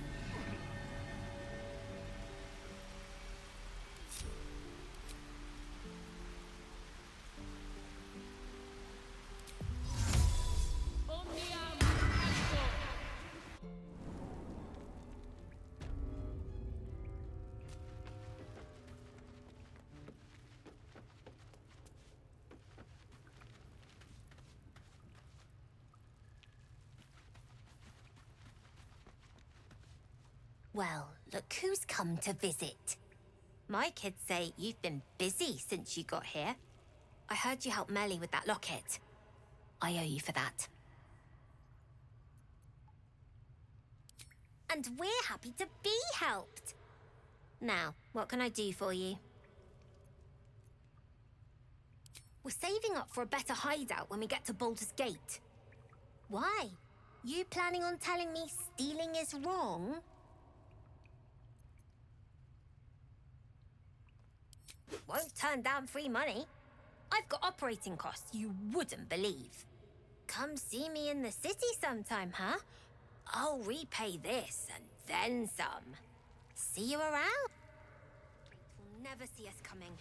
Well, look who's come to visit. My kids say you've been busy since you got here. I heard you helped Melly with that locket. I owe you for that. And we're happy to be helped. Now, what can I do for you? We're saving up for a better hideout when we get to Baldur's Gate. Why? You planning on telling me stealing is wrong? Won't turn down free money. I've got operating costs you wouldn't believe. Come see me in the city sometime, huh? I'll repay this and then some. See you around. You'll never see us coming.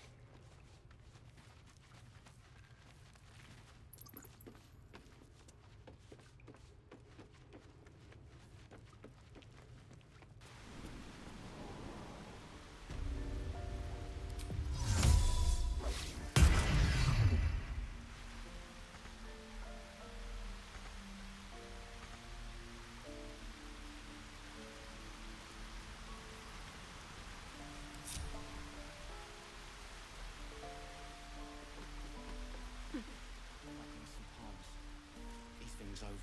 Over.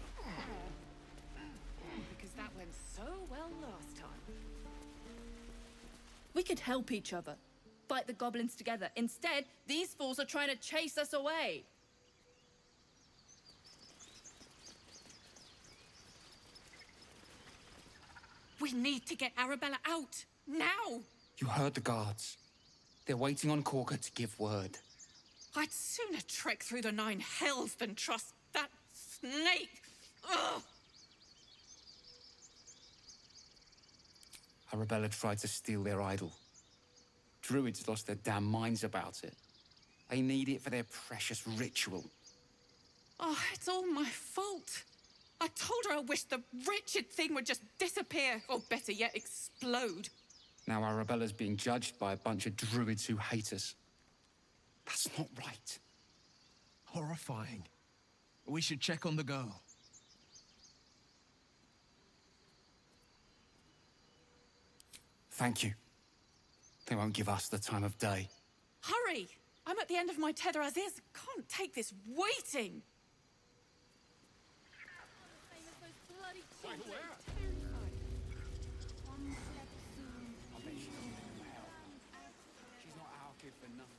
Because that went so well last time. We could help each other. Fight the goblins together. Instead, these fools are trying to chase us away. We need to get Arabella out. Now! You heard the guards. They're waiting on Corker to give word. I'd sooner trek through the 9 hells than trust that snake! Ugh! Arabella tried to steal their idol. Druids lost their damn minds about it. They need it for their precious ritual. Oh, it's all my fault. I told her I wished the wretched thing would just disappear, or better yet, explode. Now Arabella's being judged by a bunch of druids who hate us. That's not right. Horrifying. We should check on the girl. Thank you. They won't give us the time of day. Hurry! I'm at the end of my tether as is. Can't take this waiting. She's not our kid for nothing.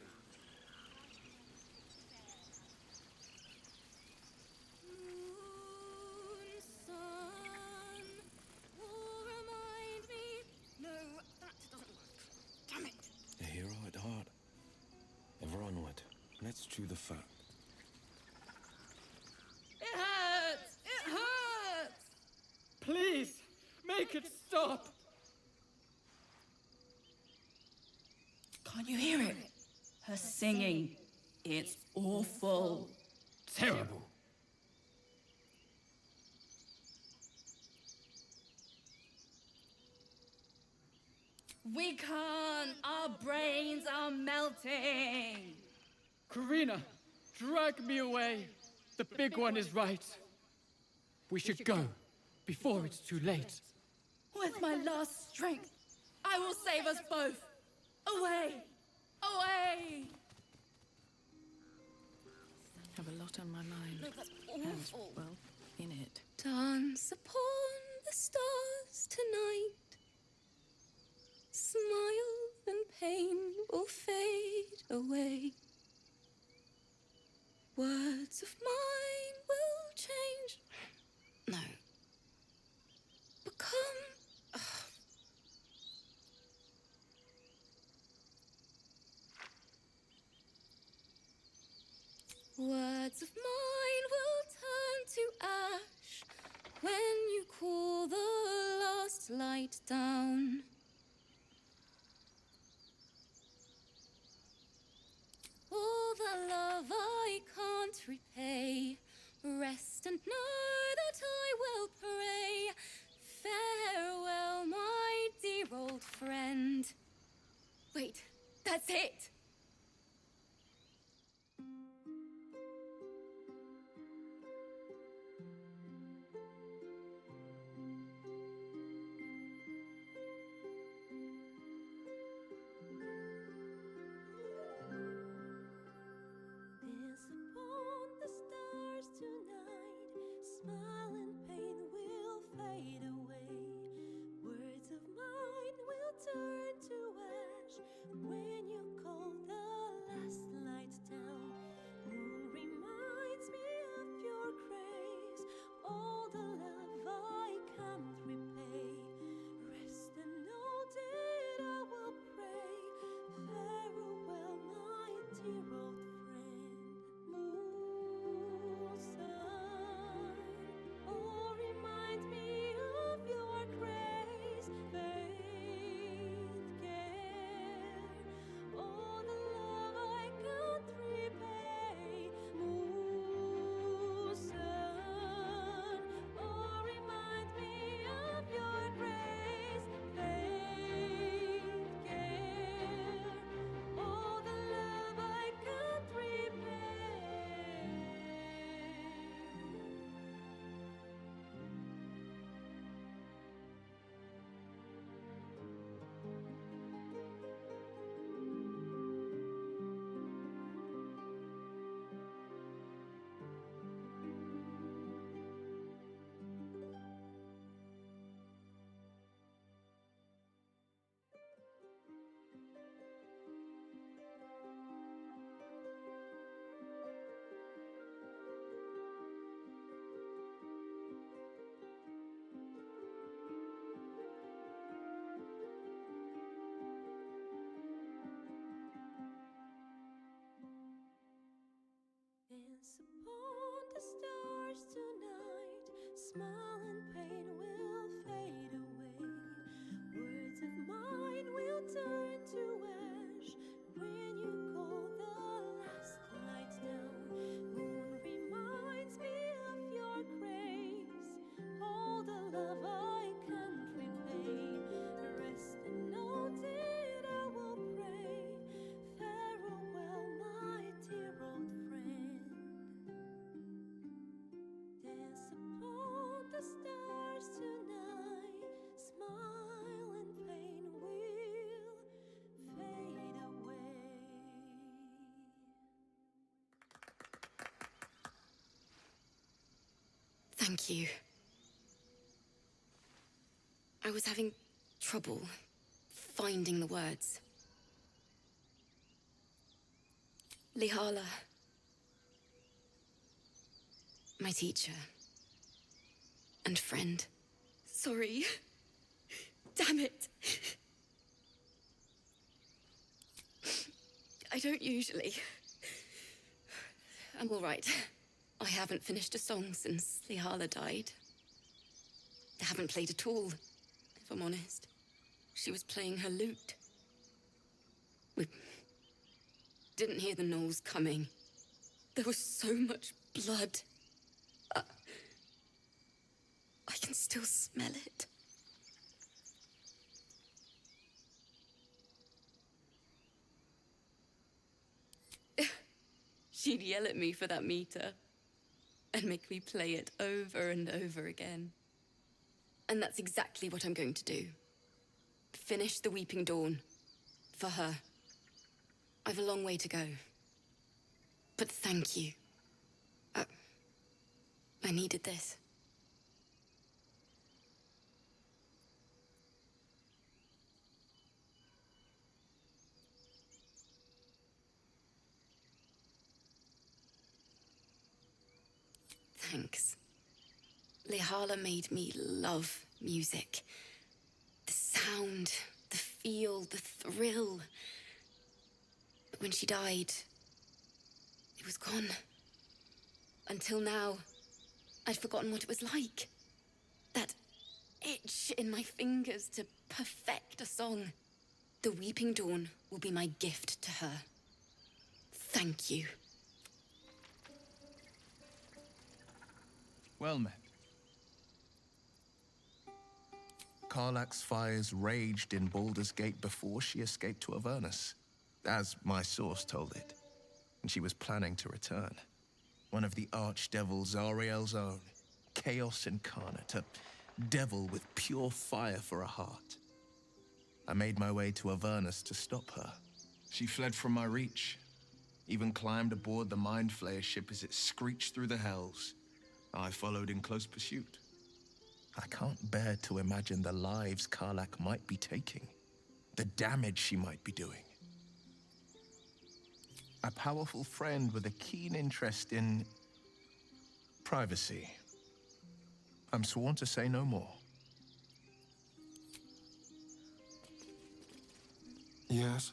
A hero at heart. Ever onward. Let's chew the fat. It hurts! It hurts! Please, make it stop! Can't you hear it? Her singing. It's awful. Terrible. We can't. Our brains are melting. Karina, drag me away. The big one is right. We should go before it's too late. With my last strength, I will save us both. Away! Away! Have a lot on my mind. No, that's And, awful. well, in it. Dance upon the stars tonight. Smile and pain will fade away. Words of mine will change. No. Become. Words of mine will turn to ash when you cool the last light down. All the love I can't repay, rest and know that I will pray. Farewell, my dear old friend. Wait, that's it! smile and pain will fade away. Words of mine will turn to ash when you call the last light down. Moon reminds me of your grace, all the love I can't repay. Rest and note it, I will pray. Farewell, my dear old friend. Dance upon the stars tonight. Smile and pain will fade away. Thank you. I was having trouble finding the words. Lihala, my teacher and friend. Sorry. Damn it. I don't usually. I'm all right. I haven't finished a song since Lihala died. I haven't played at all, if I'm honest. She was playing her lute. We didn't hear the gnolls coming. There was so much blood. I can still smell it. She'd yell at me for that meter and make me play it over and over again. And that's exactly what I'm going to do. Finish the Weeping Dawn. For her. I've a long way to go. But thank you. I needed this. Thanks. Lihala made me love music. The sound, the feel, the thrill. But when she died, it was gone. Until now, I'd forgotten what it was like. That itch in my fingers to perfect a song. The Weeping Dawn will be my gift to her. Thank you. Well met. Karlach's fires raged in Baldur's Gate before she escaped to Avernus, as my source told it, and she was planning to return. One of the archdevils Zariel's own, chaos incarnate, a devil with pure fire for a heart. I made my way to Avernus to stop her. She fled from my reach, even climbed aboard the Mind Flayer ship as it screeched through the hells. I followed in close pursuit. I can't bear to imagine the lives Karlach might be taking, the damage she might be doing. A powerful friend with a keen interest in privacy. I'm sworn to say no more. Yes?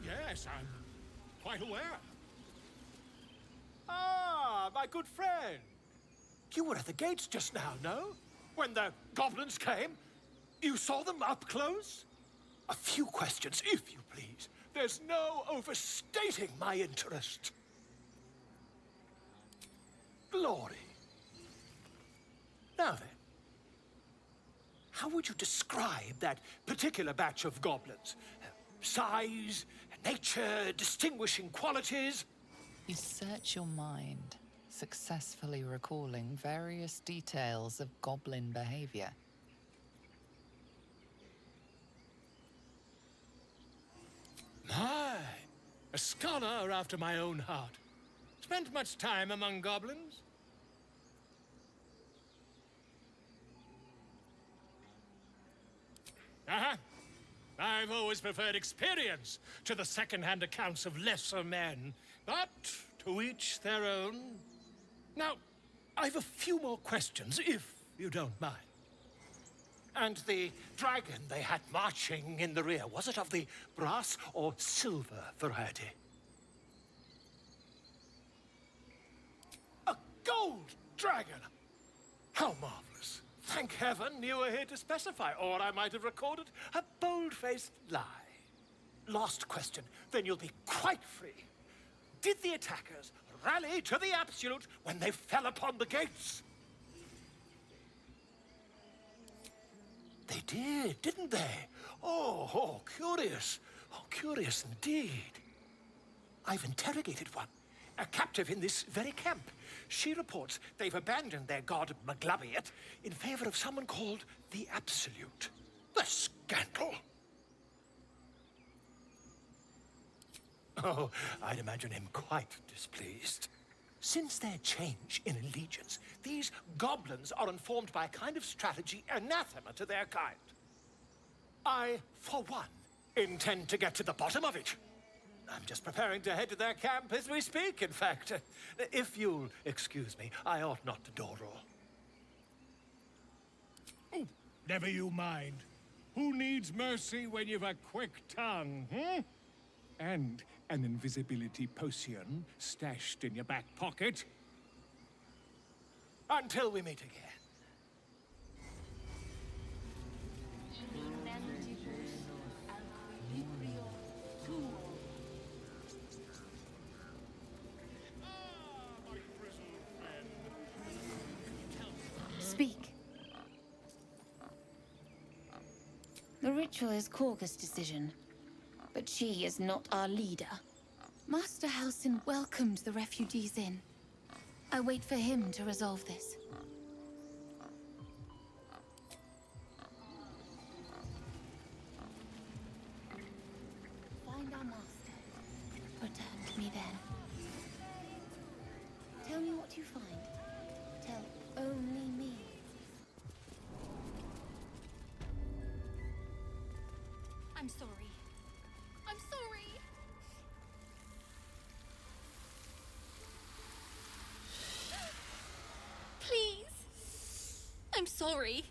Yes, I'm quite aware. Ah, my good friend. You were at the gates just now, no? When the goblins came? You saw them up close? A few questions, if you please. There's no overstating my interest. Glory. Now then, how would you describe that particular batch of goblins? Size, nature, distinguishing qualities? You search your mind, successfully recalling various details of goblin behavior. My, a scholar after my own heart. Spent much time among goblins? Uh-huh. I've always preferred experience to the second-hand accounts of lesser men. But to each their own. Now, I've a few more questions, if you don't mind. And the dragon they had marching in the rear, was it of the brass or silver variety? A gold dragon! How marvelous. Thank heaven you were here to specify, or I might have recorded a bold-faced lie. Last question, then you'll be quite free. Did the attackers rally to the absolute when they fell upon the gates? They did, didn't they? Oh, curious. Oh, curious indeed. I've interrogated one, a captive in this very camp. She reports they've abandoned their god Maglabiet in favor of someone called the Absolute. The scandal! Oh, I'd imagine him quite displeased. Since their change in allegiance, these goblins are informed by a kind of strategy anathema to their kind. I, for one, intend to get to the bottom of it. I'm just preparing to head to their camp as we speak, in fact. If you'll excuse me, I ought not to door roll. Oh, never you mind. Who needs mercy when you've a quick tongue, And an invisibility potion stashed in your back pocket. Until we meet again. Speak. The ritual is Korga's decision, but she is not our leader. Master Halsin welcomed the refugees in. I wait for him to resolve this. Find our master. Return to me then. Tell me what you find. Tell only me. I'm sorry. I'm sorry. Please. I'm sorry.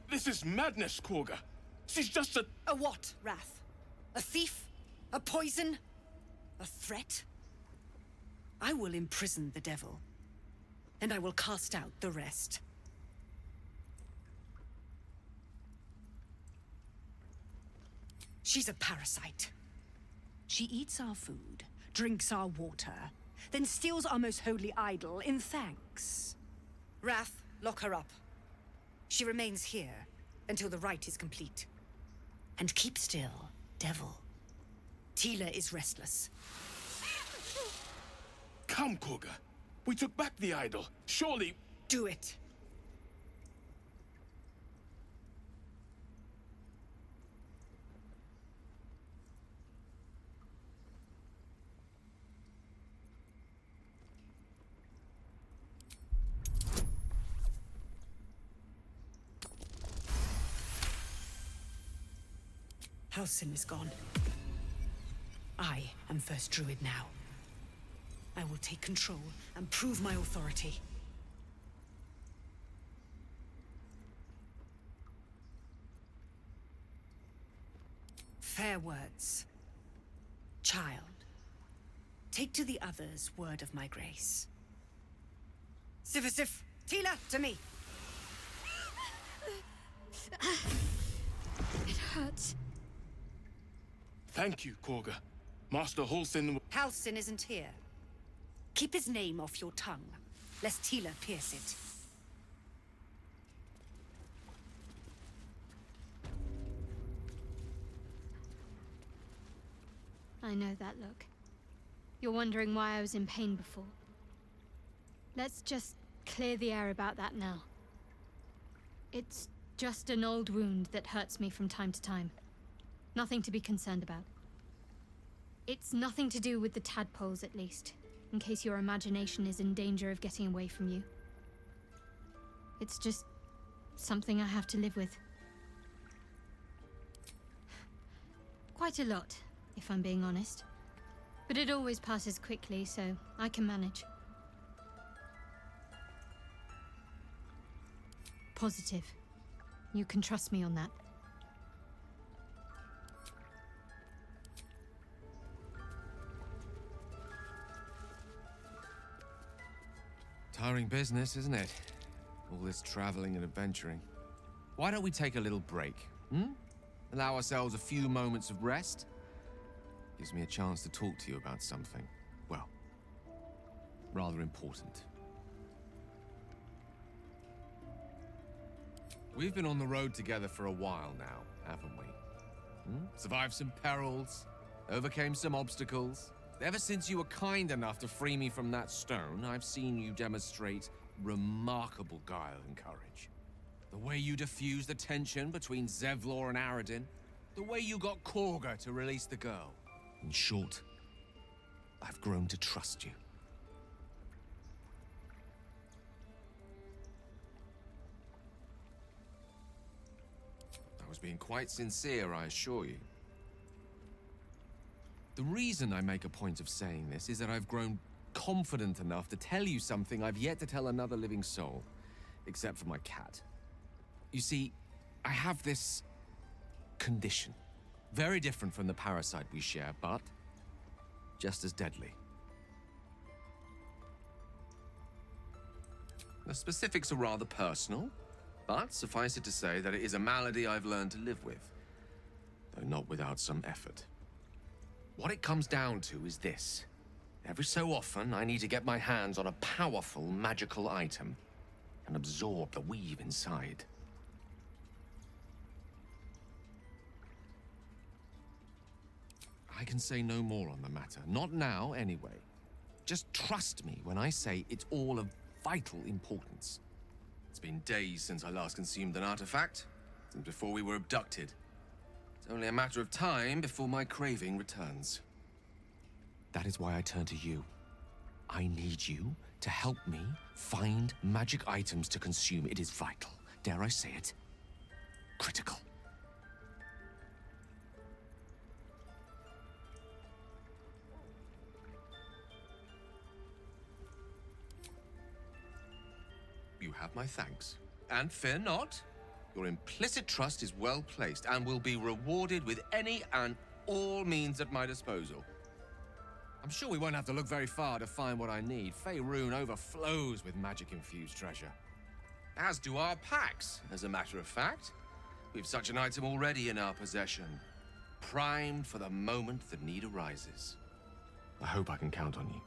This is madness, Korga. She's just a... A what, Wrath? A thief? A poison? A threat? I will imprison the devil, and I will cast out the rest. She's a parasite. She eats our food, drinks our water, then steals our most holy idol in thanks. Wrath, lock her up. She remains here until the rite is complete. And keep still, devil. Tila is restless. Come, Korga. We took back the idol. Surely... Do it. Halsin is gone. I am first druid now. I will take control and prove my authority. Fair words. Child, take to the others word of my grace. Sif, Tila, to me! It hurts. Thank you, Korga. Master Halsin... Halsin isn't here. Keep his name off your tongue, lest Tila pierce it. I know that look. You're wondering why I was in pain before. Let's just clear the air about that now. It's just an old wound that hurts me from time to time. Nothing to be concerned about. It's nothing to do with the tadpoles, at least, in case your imagination is in danger of getting away from you. It's just something I have to live with. Quite a lot, if I'm being honest. But it always passes quickly, so I can manage. Positive. You can trust me on that. Tiring business, isn't it? All this traveling and adventuring. Why don't we take a little break, hmm? Allow ourselves a few moments of rest? Gives me a chance to talk to you about something, well, rather important. We've been on the road together for a while now, haven't we? Survived some perils, overcame some obstacles. Ever since you were kind enough to free me from that stone, I've seen you demonstrate remarkable guile and courage. The way you diffused the tension between Zevlor and Aradin. The way you got Korga to release the girl. In short, I've grown to trust you. I was being quite sincere, I assure you. The reason I make a point of saying this is that I've grown confident enough to tell you something I've yet to tell another living soul, except for my cat. You see, I have this condition. Very different from the parasite we share, but just as deadly. The specifics are rather personal, but suffice it to say that it is a malady I've learned to live with, though not without some effort. What it comes down to is this. Every so often, I need to get my hands on a powerful magical item and absorb the weave inside. I can say no more on the matter. Not now, anyway. Just trust me when I say it's all of vital importance. It's been days since I last consumed an artifact, since before we were abducted. It's only a matter of time before my craving returns. That is why I turn to you. I need you to help me find magic items to consume. It is vital. Dare I say it? Critical. You have my thanks. And fear not. Your implicit trust is well placed and will be rewarded with any and all means at my disposal. I'm sure we won't have to look very far to find what I need. Faerun overflows with magic-infused treasure. As do our packs, as a matter of fact. We've such an item already in our possession. Primed for the moment the need arises. I hope I can count on you.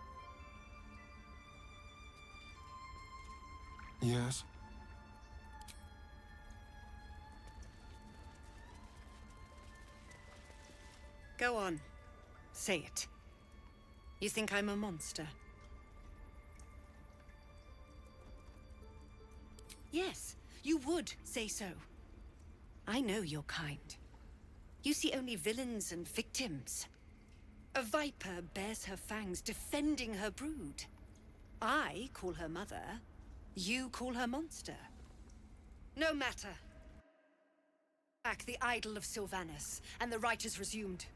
Yes? Go on. Say it. You think I'm a monster? Yes, you would say so. I know your kind. You see only villains and victims. A viper bears her fangs defending her brood. I call her mother. You call her monster. No matter. Back the idol of Sylvanas, and the rite is resumed.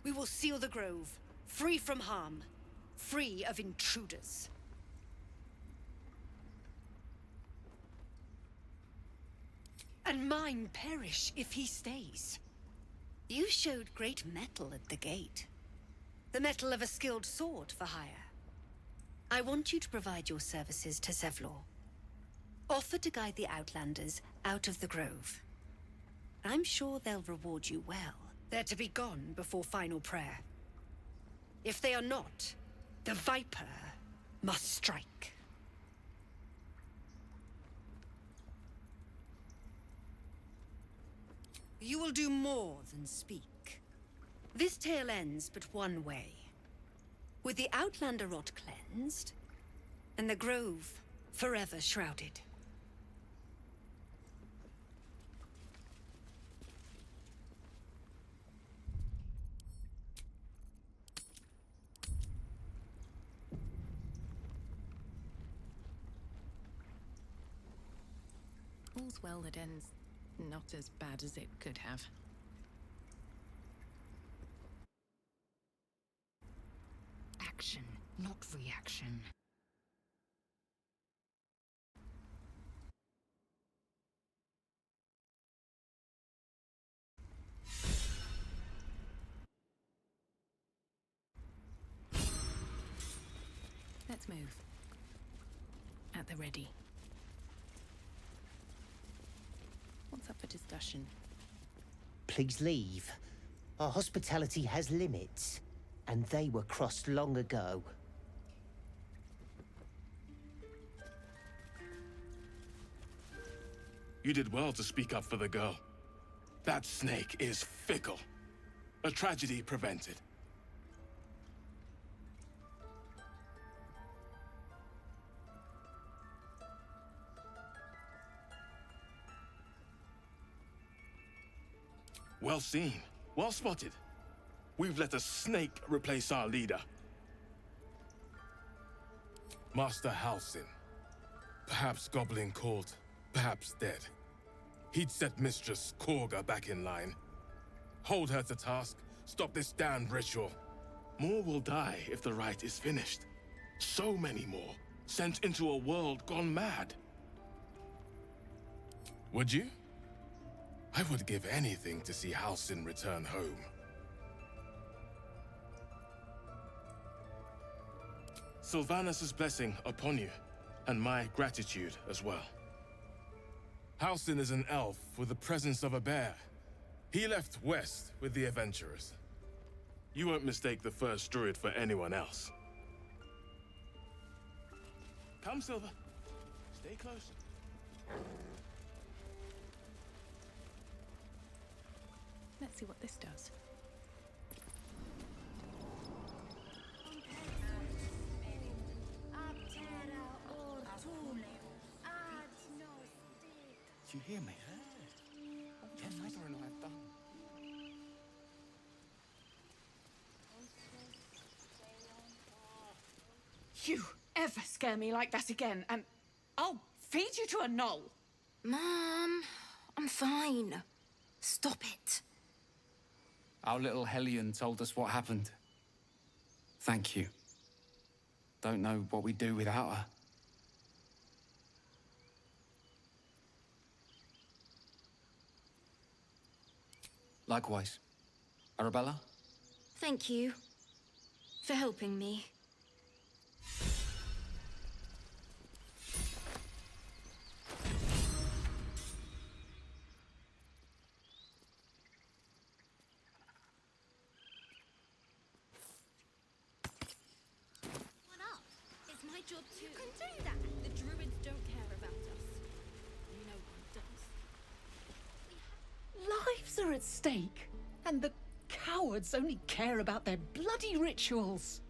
We will seal the grove, free from harm, free of intruders. And mine perish if he stays. You showed great mettle at the gate. The mettle of a skilled sword for hire. I want you to provide your services to Zevlor. Offer to guide the Outlanders out of the grove. I'm sure they'll reward you well. They're to be gone before final prayer. If they are not, the Viper must strike. You will do more than speak. This tale ends but one way. With the Outlander rot cleansed, and the grove forever shrouded. All's well that ends not as bad as it could have. Action, not reaction. Let's move. At the ready. What's up for discussion? Please leave. Our hospitality has limits, and they were crossed long ago. You did well to speak up for the girl. That snake is fickle. A tragedy prevented. Well seen. Well spotted. We've let a snake replace our leader. Master Halsin. Perhaps goblin caught, perhaps dead. He'd set Mistress Korga back in line. Hold her to task, stop this damned ritual. More will die if the rite is finished. So many more, sent into a world gone mad. Would you? I would give anything to see Halsin return home. Sylvanus' blessing upon you, and my gratitude as well. Halsin is an elf with the presence of a bear. He left west with the adventurers. You won't mistake the first druid for anyone else. Come, Silver. Stay close. Let's see what this does. Do you hear me? Your mother and I have done. You ever scare me like that again, and I'll feed you to a knoll. Mom, I'm fine. Stop it. Our little Hellion told us what happened. Thank you. Don't know what we'd do without her. Likewise. Arabella? Thank you for helping me. What up? It's my job too. You can do that. The druids don't care about us. No one does. Lives are at stake, and the cowards only care about their bloody rituals.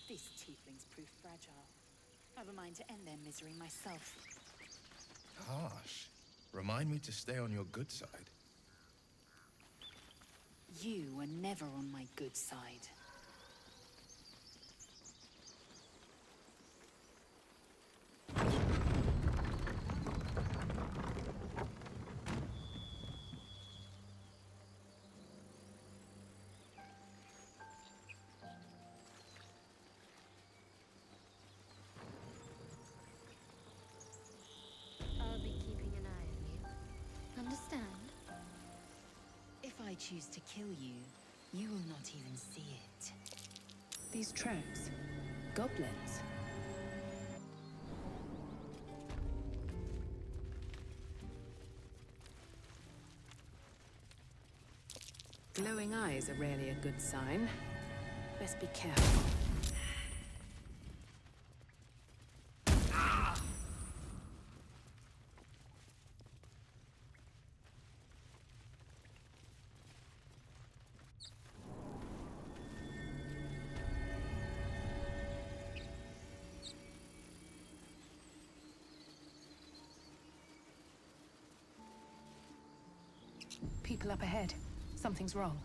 These tieflings prove fragile. I have a mind to end their misery myself. Harsh. Remind me to stay on your good side. You were never on my good side. I'll be keeping an eye on you. Understand? If I choose to kill you, you will not even see it. These traps. Goblins. Glowing eyes are rarely a good sign. Best be careful. People up ahead. Something's wrong.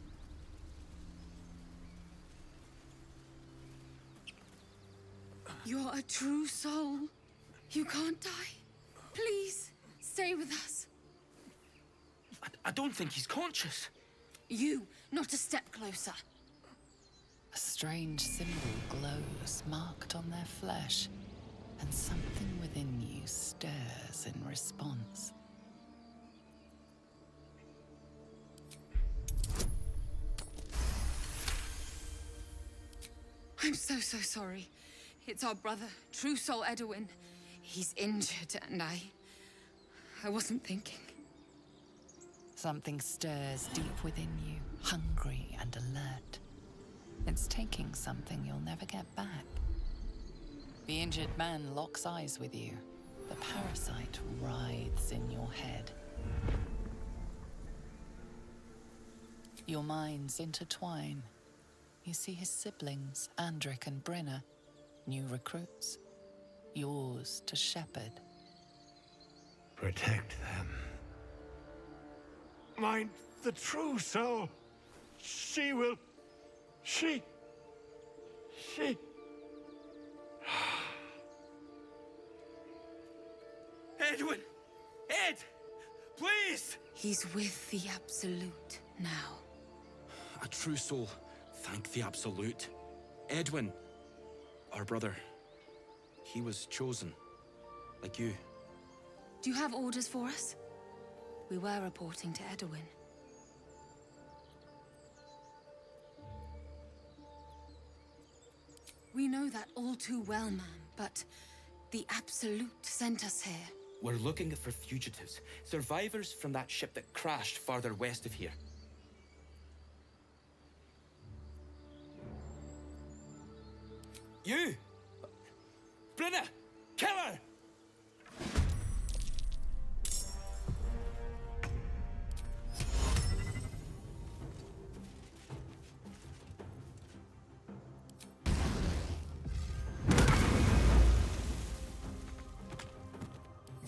You're a true soul. You can't die. Please, stay with us. I don't think he's conscious. You, not a step closer. A strange symbol glows, marked on their flesh, and something within you stirs in response. I'm so sorry. It's our brother, True Soul Edwin. He's injured, and I wasn't thinking. Something stirs deep within you, hungry and alert. It's taking something you'll never get back. The injured man locks eyes with you. The parasite writhes in your head. Your minds intertwine. You see his siblings, Andric and Brenna, new recruits. Yours to shepherd. Protect them. Mind the true soul. She will... She... Edwin! Ed! Please! He's with the Absolute now. A true soul. Thank the Absolute. Edwin, our brother, he was chosen, like you. Do you have orders for us? We were reporting to Edwin. We know that all too well, ma'am, but the Absolute sent us here. We're looking for fugitives, survivors from that ship that crashed farther west of here. You! Brenna! Kill her!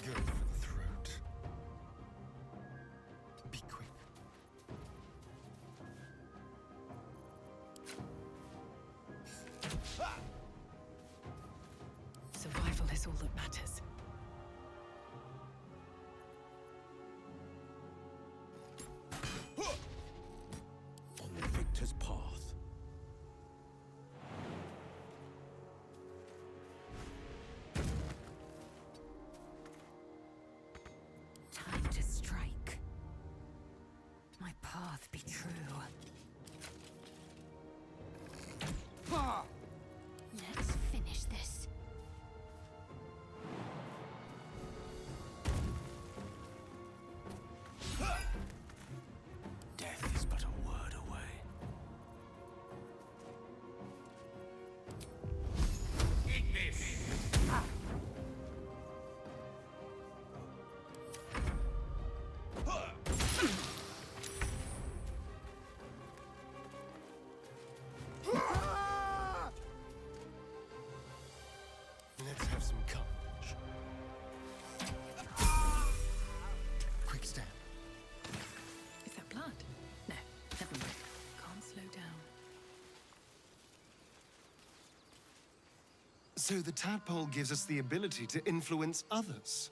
Go for the throat. Be quick. Survival is all that matters. On the victor's path. Time to strike. My path be true. Let's finish this. Death is but a word away. Eat this! Let's have some carnage. Quick stand. Is that blood? No, never mind. Can't slow down. So the tadpole gives us the ability to influence others.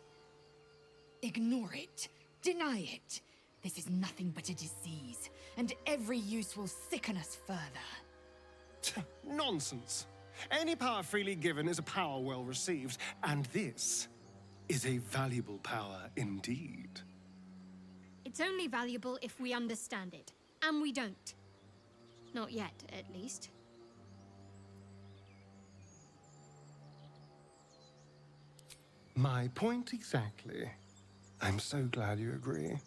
Ignore it. Deny it. This is nothing but a disease, and every use will sicken us further. Nonsense. Any power freely given is a power well received, and this is a valuable power indeed. It's only valuable if we understand it. And we don't. Not yet, at least. My point exactly. I'm so glad you agree.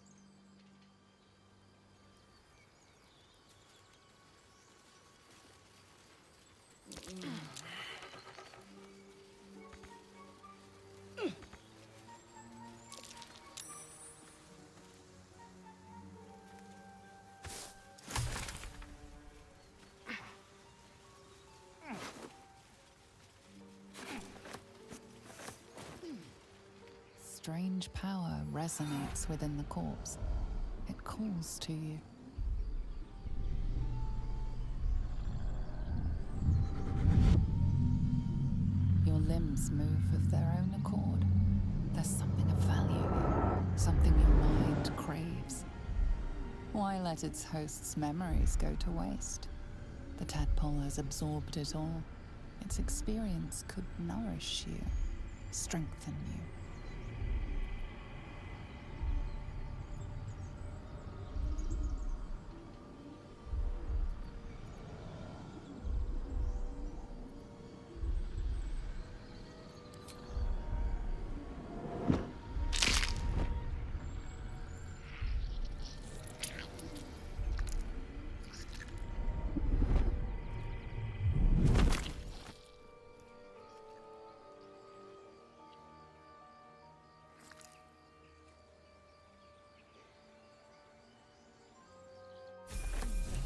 Strange power resonates within the corpse. It calls to you. Your limbs move of their own accord. There's something of value here. something your mind craves. Why let its host's memories go to waste? The tadpole has absorbed it all. Its experience could nourish you, strengthen you.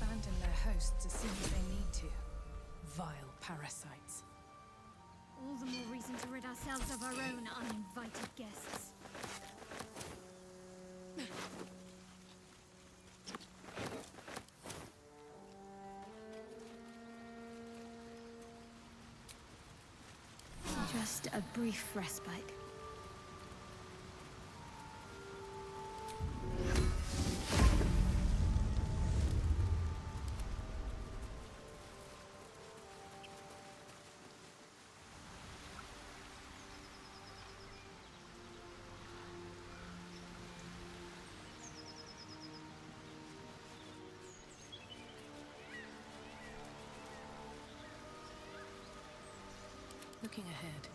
Abandon their hosts as soon as they need to. Vile parasites. All the more reason to rid ourselves of our own uninvited guests. Just a brief respite. Looking ahead.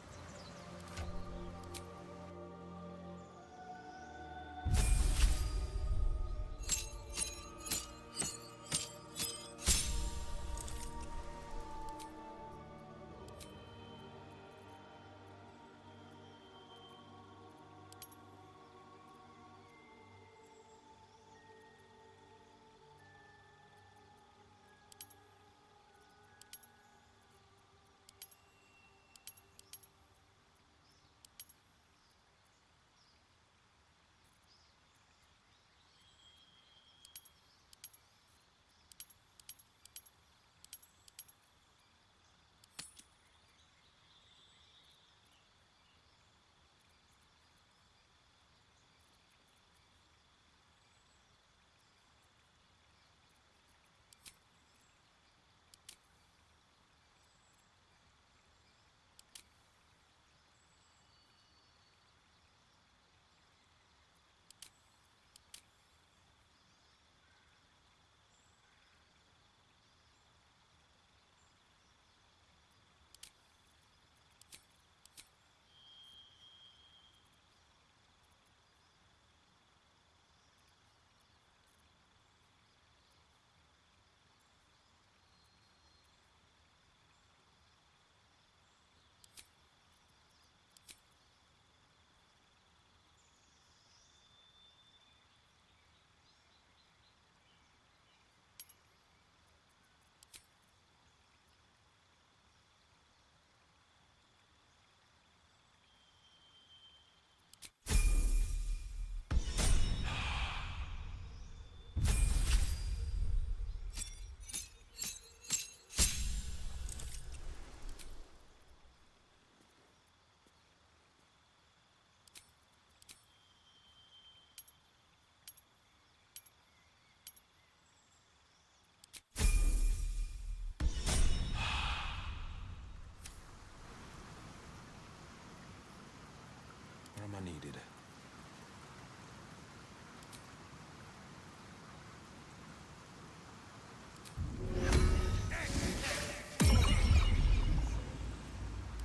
Where am I needed?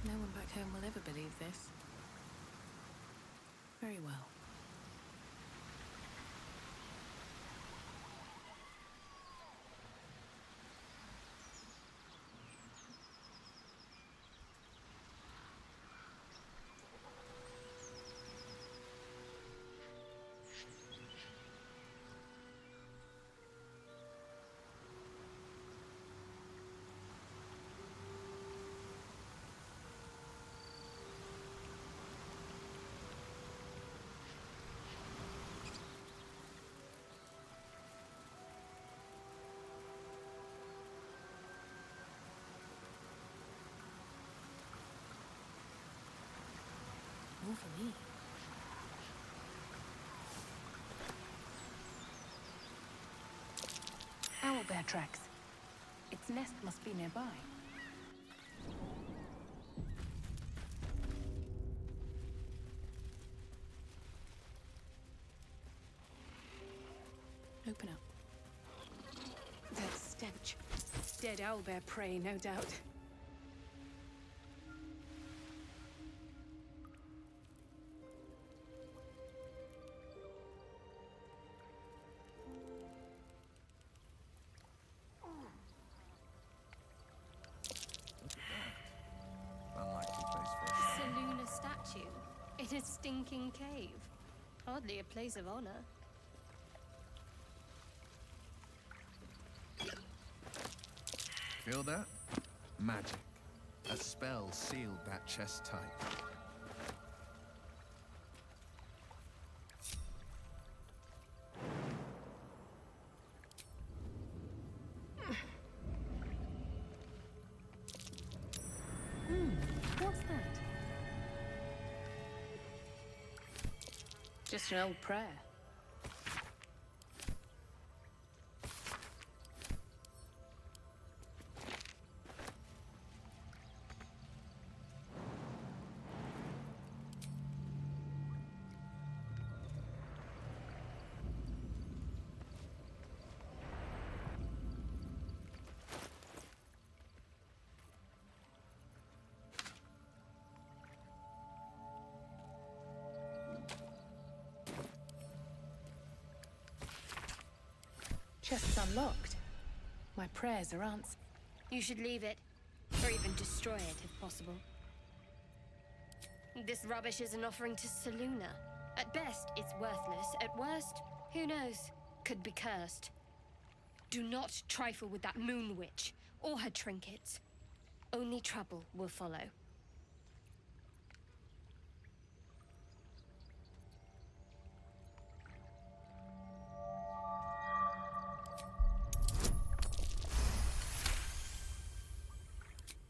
No one back home will ever believe this. Very well. More for me. owlbear tracks. Its nest must be nearby. Open up. That stench. Dead owlbear prey, no doubt. Unlikely place for a shower. Seluna statue in a stinking cave. Hardly a place of honor. Feel that? Magic. A spell sealed that chest tight. What's that? Just an old prayer. Chest's unlocked. My prayers are answered. You should leave it, or even destroy it if possible. This rubbish is an offering to Seluna. At best, it's worthless. At worst, who knows? Could be cursed. Do not trifle with that moon witch, or her trinkets. Only trouble will follow.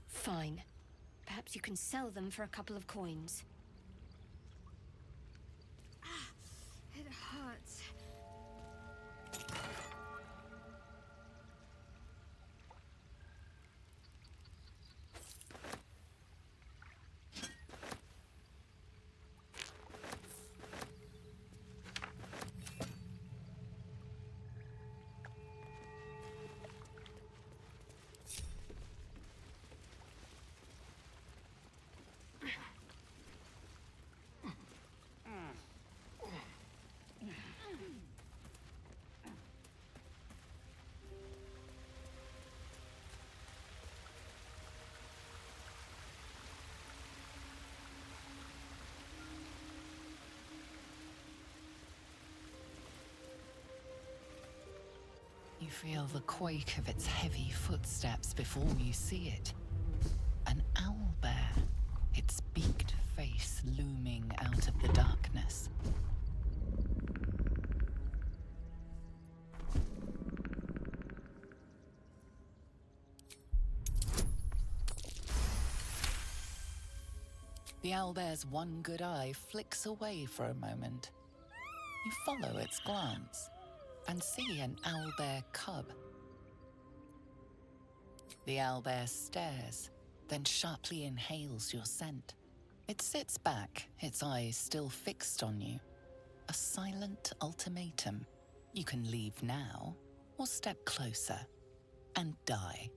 Fine. Perhaps you can sell them for a couple of coins. It hurts. You feel the quake of its heavy footsteps before you see it. An owlbear, its beaked face looming out of the darkness. The owlbear's one good eye flicks away for a moment. You follow its glance and see an owlbear cub. The owlbear stares, then sharply inhales your scent. It sits back, its eyes still fixed on you. A silent ultimatum. You can leave now, or step closer and die.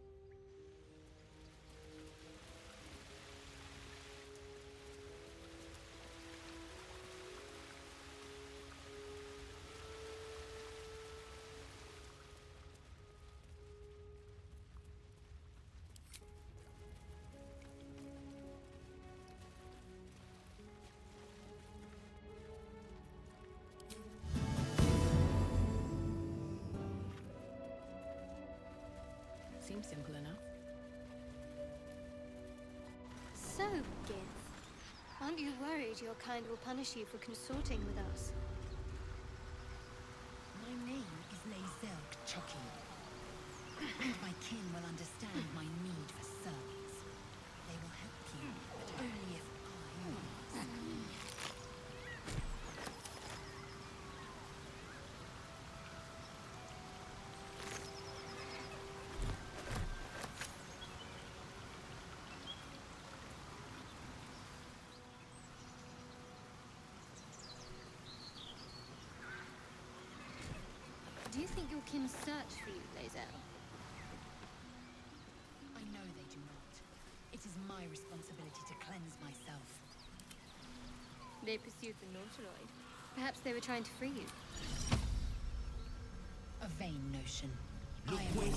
Seems simple enough. So, Gith, aren't you worried your kind will punish you for consorting with us? My name is Lae'zel Choki. My kin will understand my need for service. They will help you, but only if I ask. Do you think your kin search for you, Lae'zel? I know they do not. It is my responsibility to cleanse myself. They pursued the Nautiloid. Perhaps they were trying to free you. A vain notion. I am a burden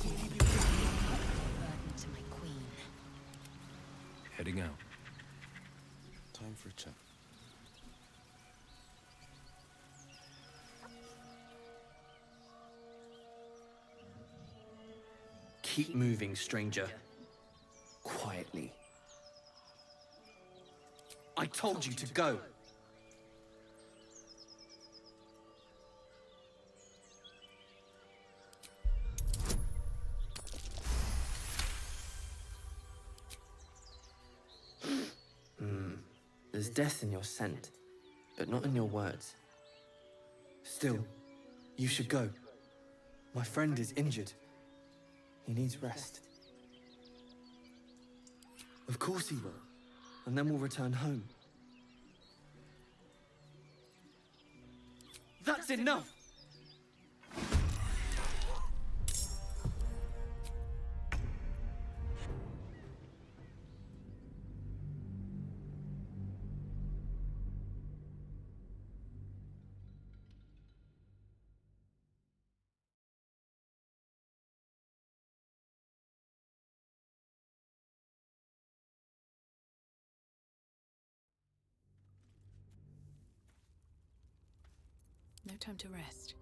to my queen. Heading out. Time for a chat. Keep moving, stranger. Quietly. I told you to go. There's death in your scent, but not in your words. Still, you should go. My friend is injured. He needs rest. Of course he will. And then we'll return home. That's enough! No time to rest.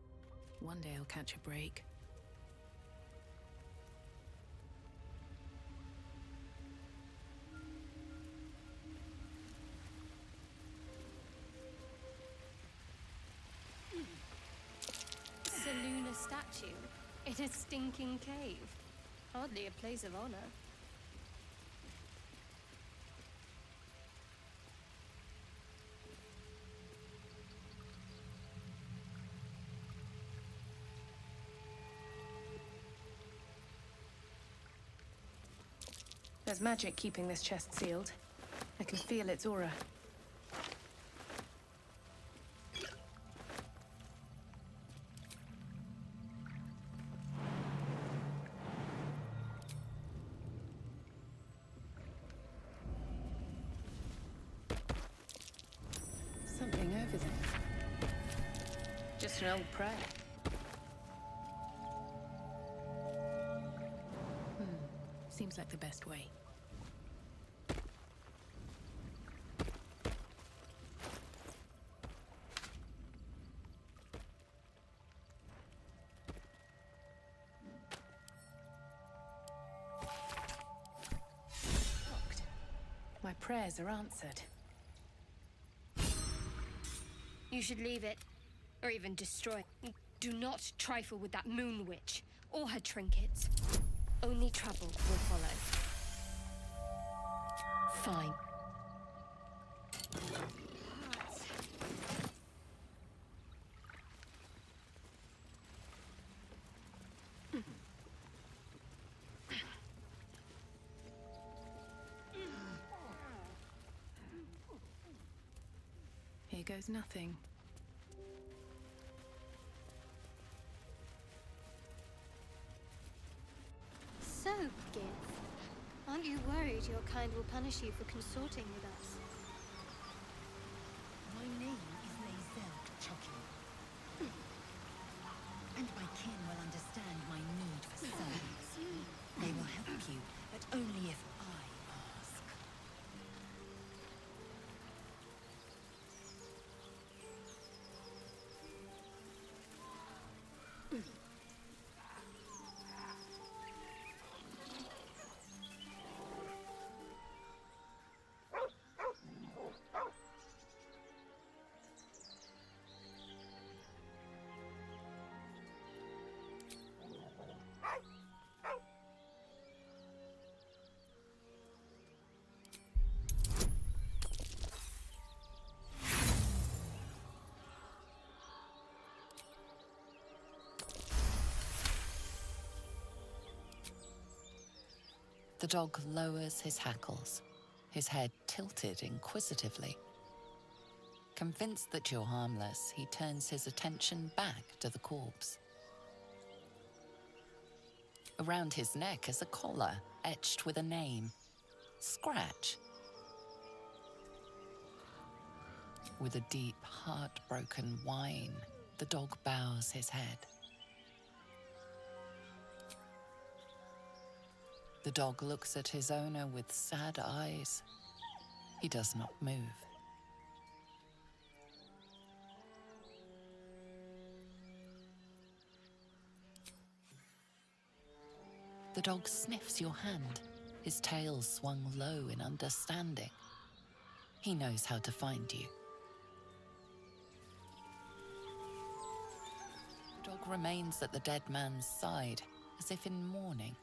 One day I'll catch a break. Selûne statue in a stinking cave. Hardly a place of honor. There's magic keeping this chest sealed. I can feel its aura. Something over there. Just an old prayer. Seems like the best way. Locked. My prayers are answered. You should leave it, or even destroy it. Do not trifle with that moon witch, or her trinkets. Only trouble will follow. Fine. Here goes nothing. So, Gith, aren't you worried your kind will punish you for consorting with us? My name is Lae'zel Choki. And my kin will understand my need for servants. They will help you, but only if I ask. The dog lowers his hackles, his head tilted inquisitively. Convinced that you're harmless, he turns his attention back to the corpse. Around his neck is a collar etched with a name. Scratch. With a deep, heartbroken whine, the dog bows his head. The dog looks at his owner with sad eyes. He does not move. The dog sniffs your hand, his tail swung low in understanding. He knows how to find you. The dog remains at the dead man's side, as if in mourning.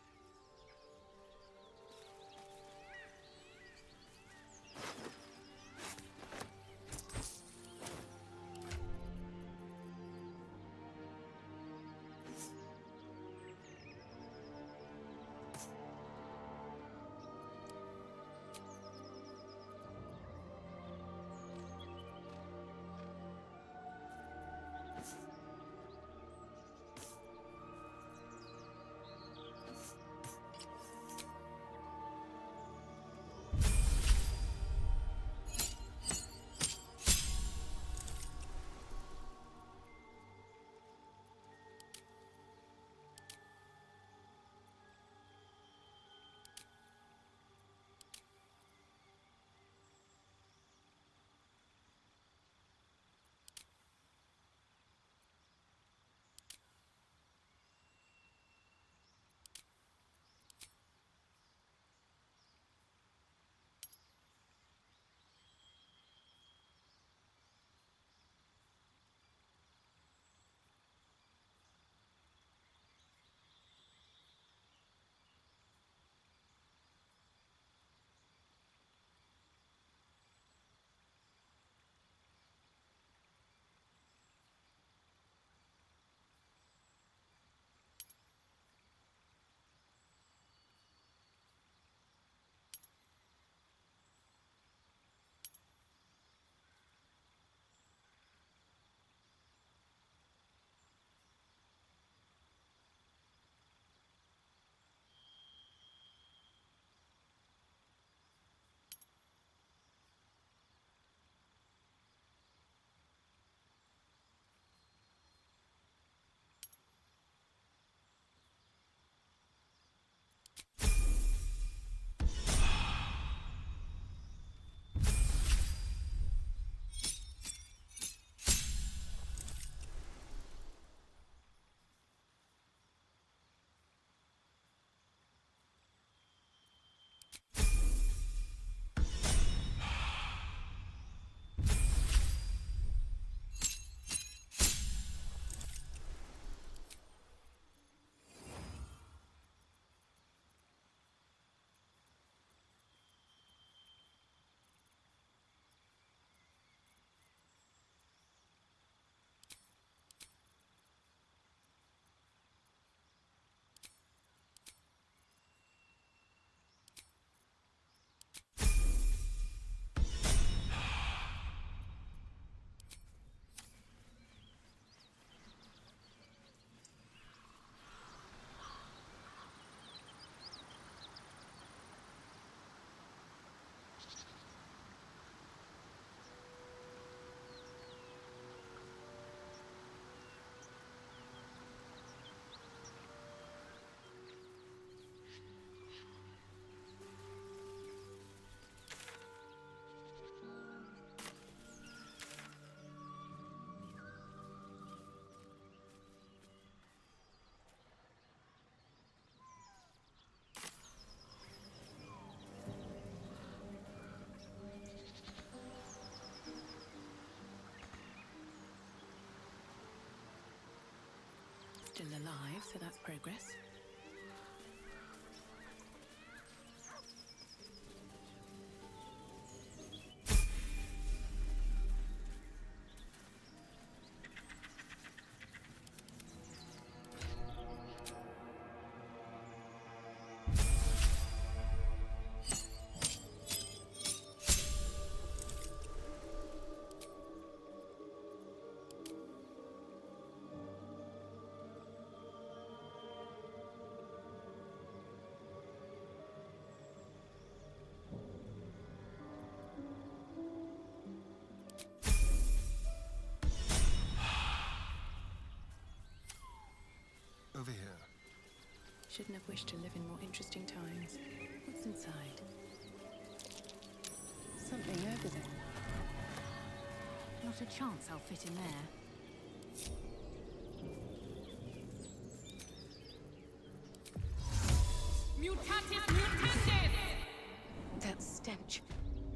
Still alive, so that's progress. over here. Shouldn't have wished to live in more interesting times. What's inside? Something over there. Not a chance I'll fit in there. Mutatis mutandis! That stench.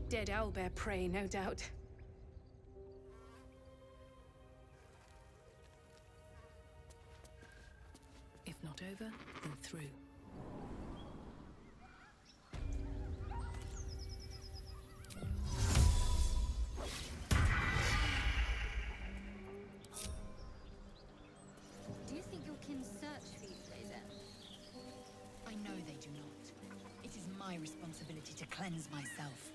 Dead owlbear prey, no doubt. If not over, then through. Do you think your kin search for you, Blazer? I know they do not. It is my responsibility to cleanse myself.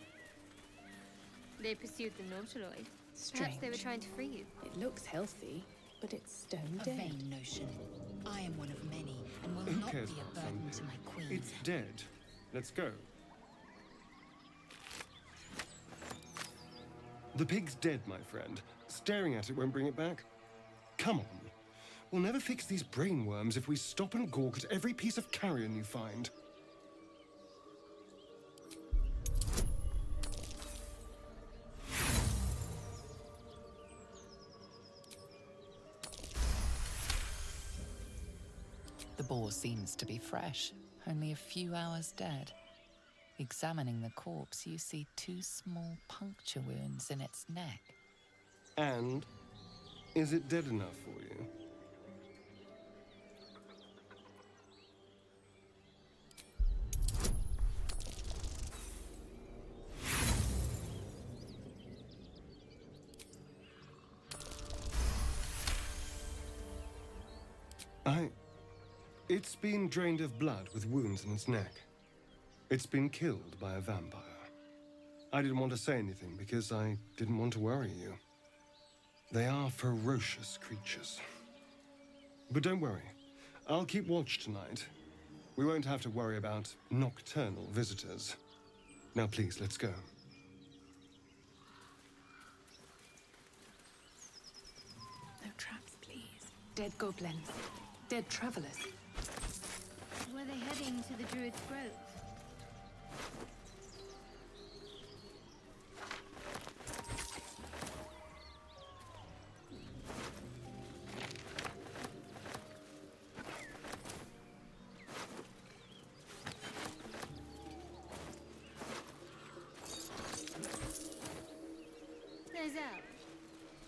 They pursued the Nautiloid. Perhaps they were trying to free you. It looks healthy, but it's stone A dead. vain notion. I am one of many, and will Who not cares be a about burden something? to my queen. It's dead. Let's go. The pig's dead, my friend. Staring at it won't bring it back. Come on. We'll never fix these brainworms if we stop and gawk at every piece of carrion you find. The boar seems to be fresh, only a few hours dead. Examining the corpse, you see 2 small puncture wounds in its neck. And is it dead enough for you? It's been drained of blood with wounds in its neck. It's been killed by a vampire. I didn't want to say anything because I didn't want to worry you. They are ferocious creatures. But don't worry. I'll keep watch tonight. We won't have to worry about nocturnal visitors. Now please, let's go. No traps, please. Dead goblins. Dead travelers. Were they heading to the Druid's Grove? Blazer,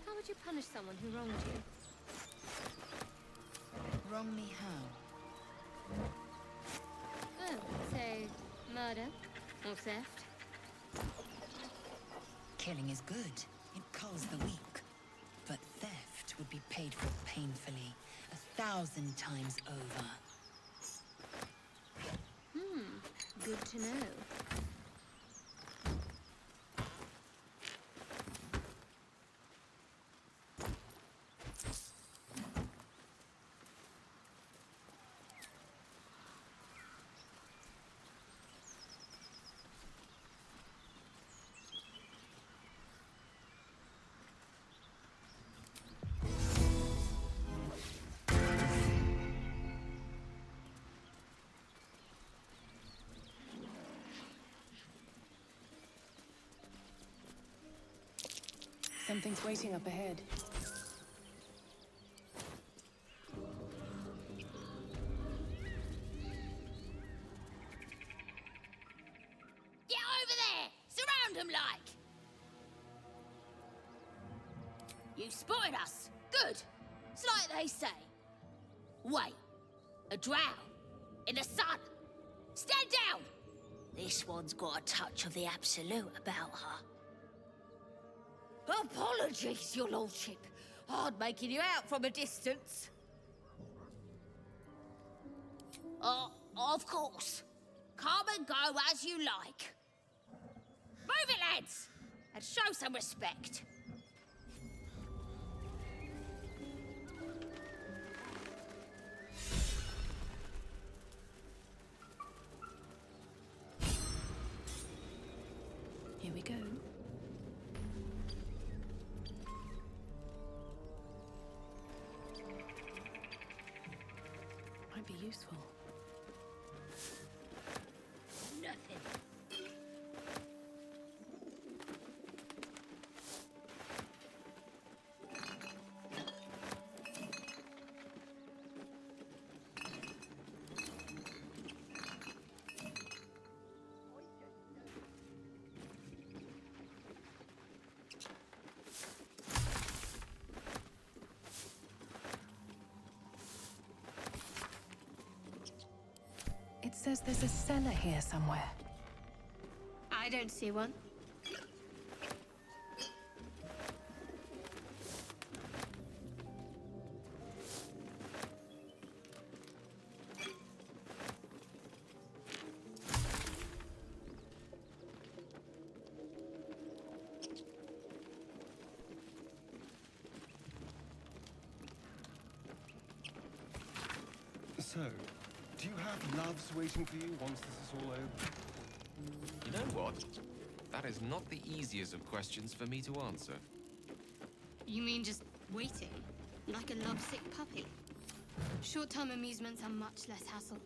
how would you punish someone who wronged you? Wrong me how? Oh, say, murder or theft? Killing is good. It culls the weak. But theft would be paid for painfully, 1,000 times over. Good to know. Something's waiting up ahead. Get over there! Surround them like! You spotted us. Good. It's like they say. Wait. A drow? In the sun? Stand down! This one's got a touch of the absolute about her. Apologies, your lordship. Hard making you out from a distance. Of course. Come and go as you like. Move it, lads! And show some respect. Here we go. useful. Nothing. It says there's a cellar here somewhere. I don't see one. So, do you have loves waiting for you once this is all over? You know what? That is not the easiest of questions for me to answer. You mean just waiting? Like a lovesick puppy? Short-term amusements are much less hassle.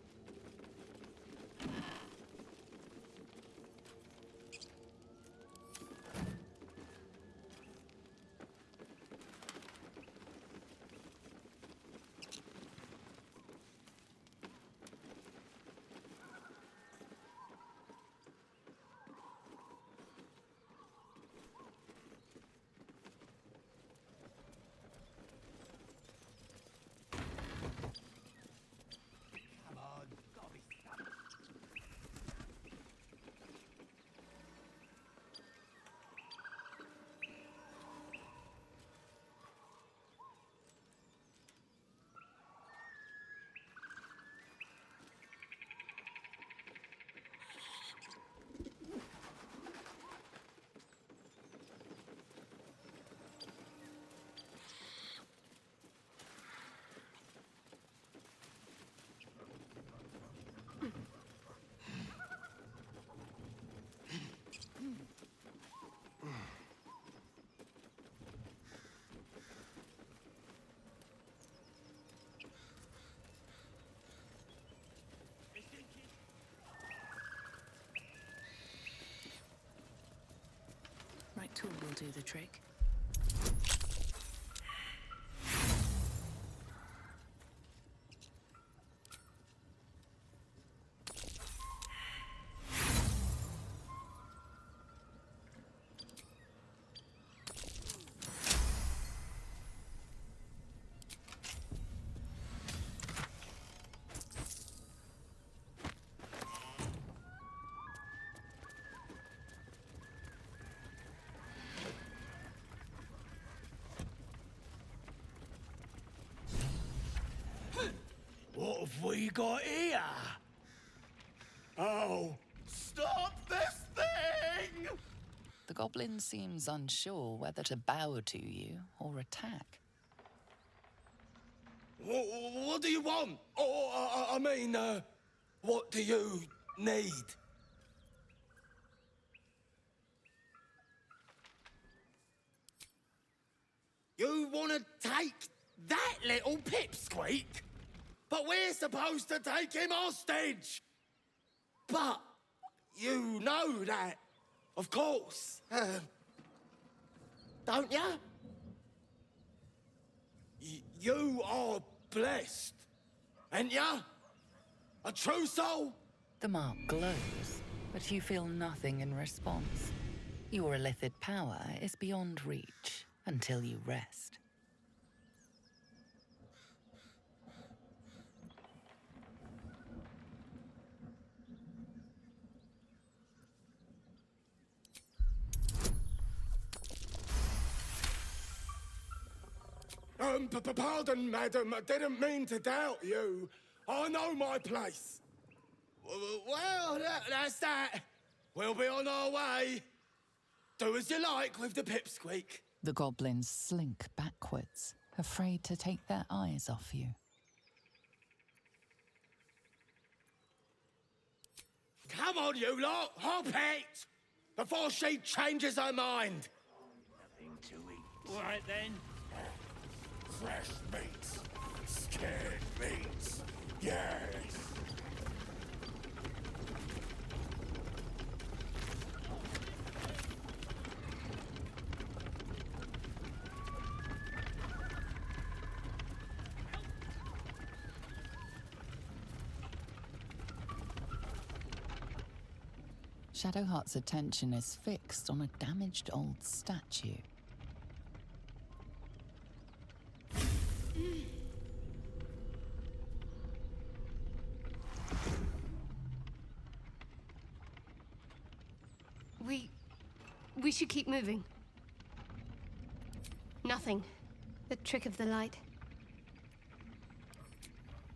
Right tool will do the trick. What have we got here? Oh, stop this thing! The goblin seems unsure whether to bow to you or attack. What do you want? Oh, I mean, what do you need? You want to take that little pipsqueak? But we're supposed to take him hostage! But you know that, of course. Don't ya? You are blessed, ain't ya? A true soul? The mark glows, but you feel nothing in response. Your illithid power is beyond reach until you rest. Pardon, madam. I didn't mean to doubt you. I know my place. Well, that's that. We'll be on our way. Do as you like with the pipsqueak. The goblins slink backwards, afraid to take their eyes off you. Come on, you lot. Hop it! Before she changes her mind. Nothing to eat. All right, then. Fresh meat. Scared meat. Yeah. Shadowheart's attention is fixed on a damaged old statue. We should keep moving. Nothing. The trick of the light.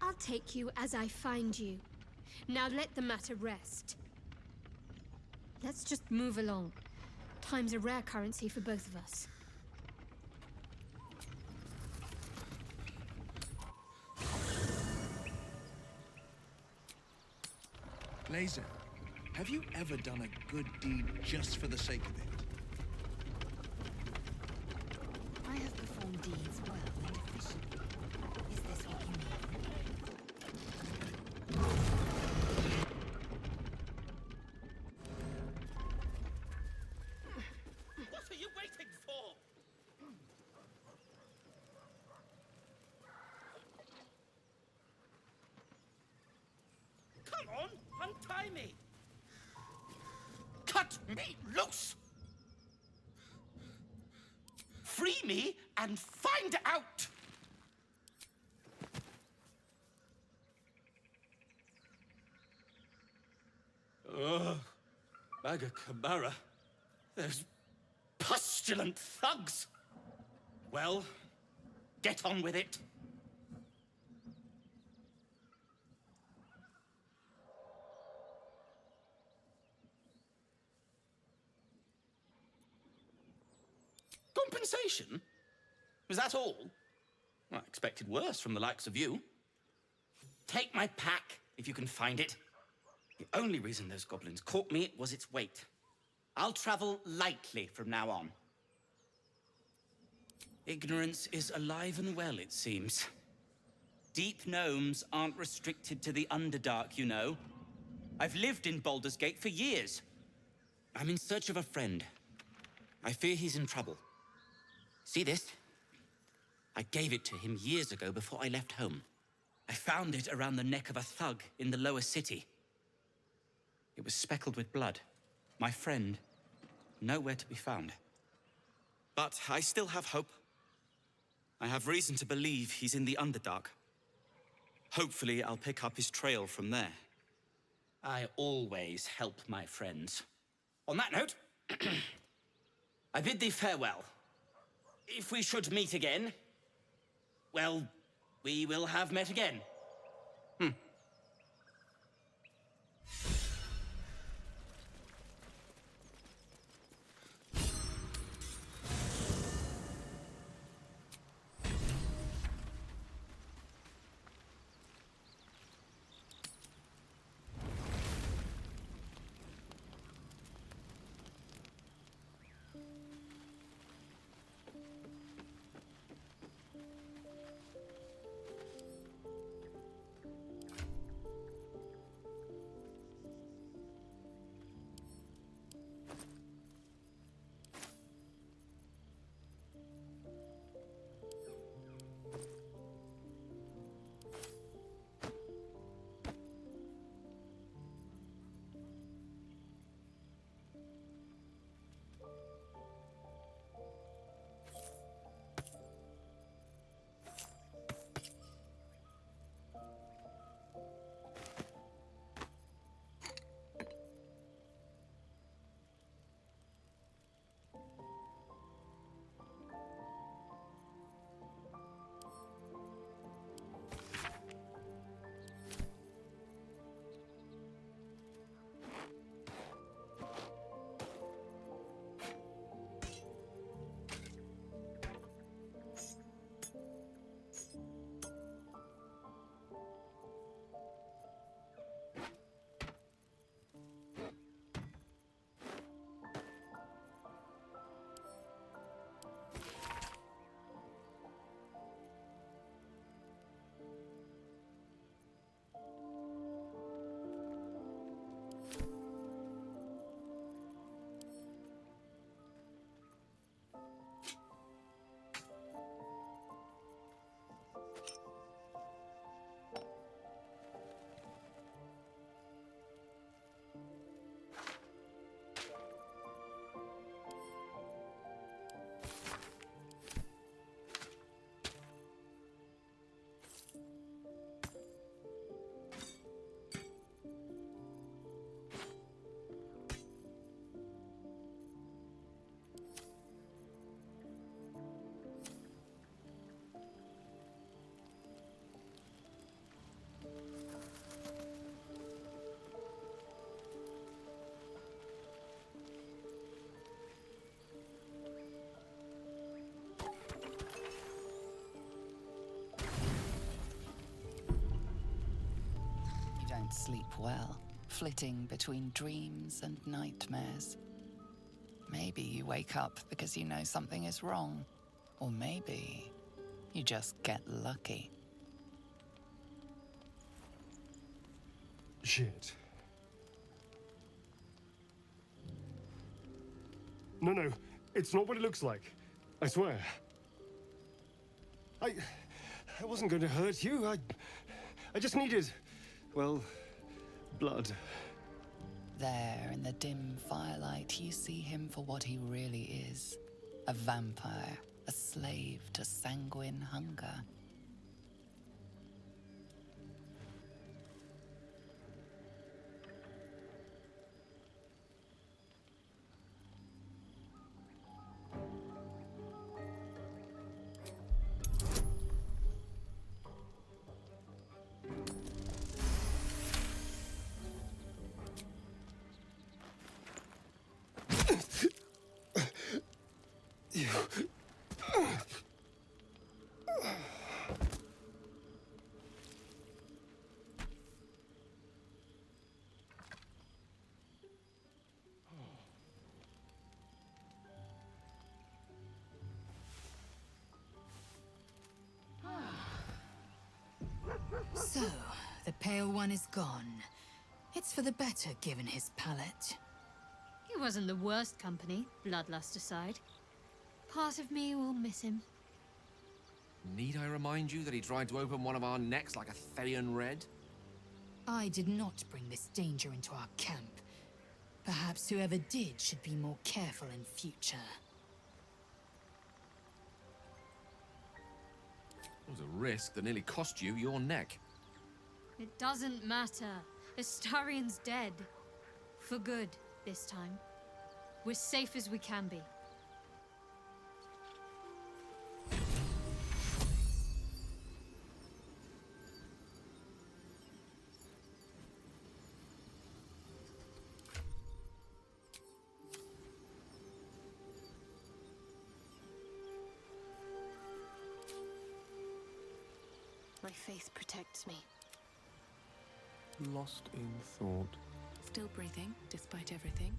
I'll take you as I find you. Now let the matter rest. Let's just move along. Time's a rare currency for both of us. Laser, have you ever done a good deed just for the sake of it? I have performed deeds well and efficiently. Is this what you mean? What are you waiting for? Come on, untie me! Cut me loose! Free me and find out! Ugh. Magakamara. Those pustulant thugs! Well, get on with it. Compensation? Was that all? Well, I expected worse from the likes of you. Take my pack, if you can find it. The only reason those goblins caught me was its weight. I'll travel lightly from now on. Ignorance is alive and well, it seems. Deep gnomes aren't restricted to the Underdark, you know. I've lived in Baldur's Gate for years. I'm in search of a friend. I fear he's in trouble. See this? I gave it to him years ago before I left home. I found it around the neck of a thug in the lower city. It was speckled with blood. My friend, nowhere to be found. But I still have hope. I have reason to believe he's in the Underdark. Hopefully, I'll pick up his trail from there. I always help my friends. On that note, I bid thee farewell. If we should meet again, well, we will have met again. don't sleep well, flitting between dreams and nightmares. Maybe you wake up because you know something is wrong. Or maybe you just get lucky. Shit. No, it's not what it looks like. I swear. I wasn't going to hurt you. I just needed, well, blood. There, in the dim firelight, you see him for what he really is. A vampire, a slave to sanguine hunger. So, the Pale One is gone. It's for the better, given his palate. He wasn't the worst company, bloodlust aside. Part of me will miss him. Need I remind you that he tried to open one of our necks like a Therian Red? I did not bring this danger into our camp. Perhaps whoever did should be more careful in future. It was a risk that nearly cost you your neck. It doesn't matter. Astarian's dead. For good, this time. We're safe as we can be. My faith protects me. Lost in thought. Still breathing, despite everything.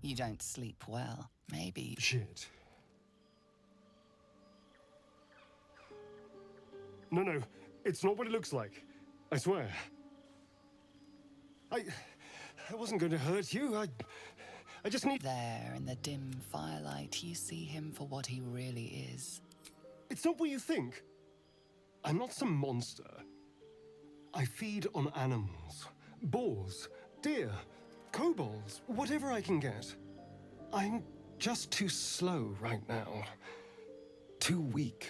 You don't sleep well. Maybe... Shit. No, it's not what it looks like. I swear. I wasn't going to hurt you. I just need... There, in the dim firelight, you see him for what he really is. It's not what you think. I'm not some monster. I feed on animals. Boars, deer, kobolds, whatever I can get. I'm just too slow right now. Too weak.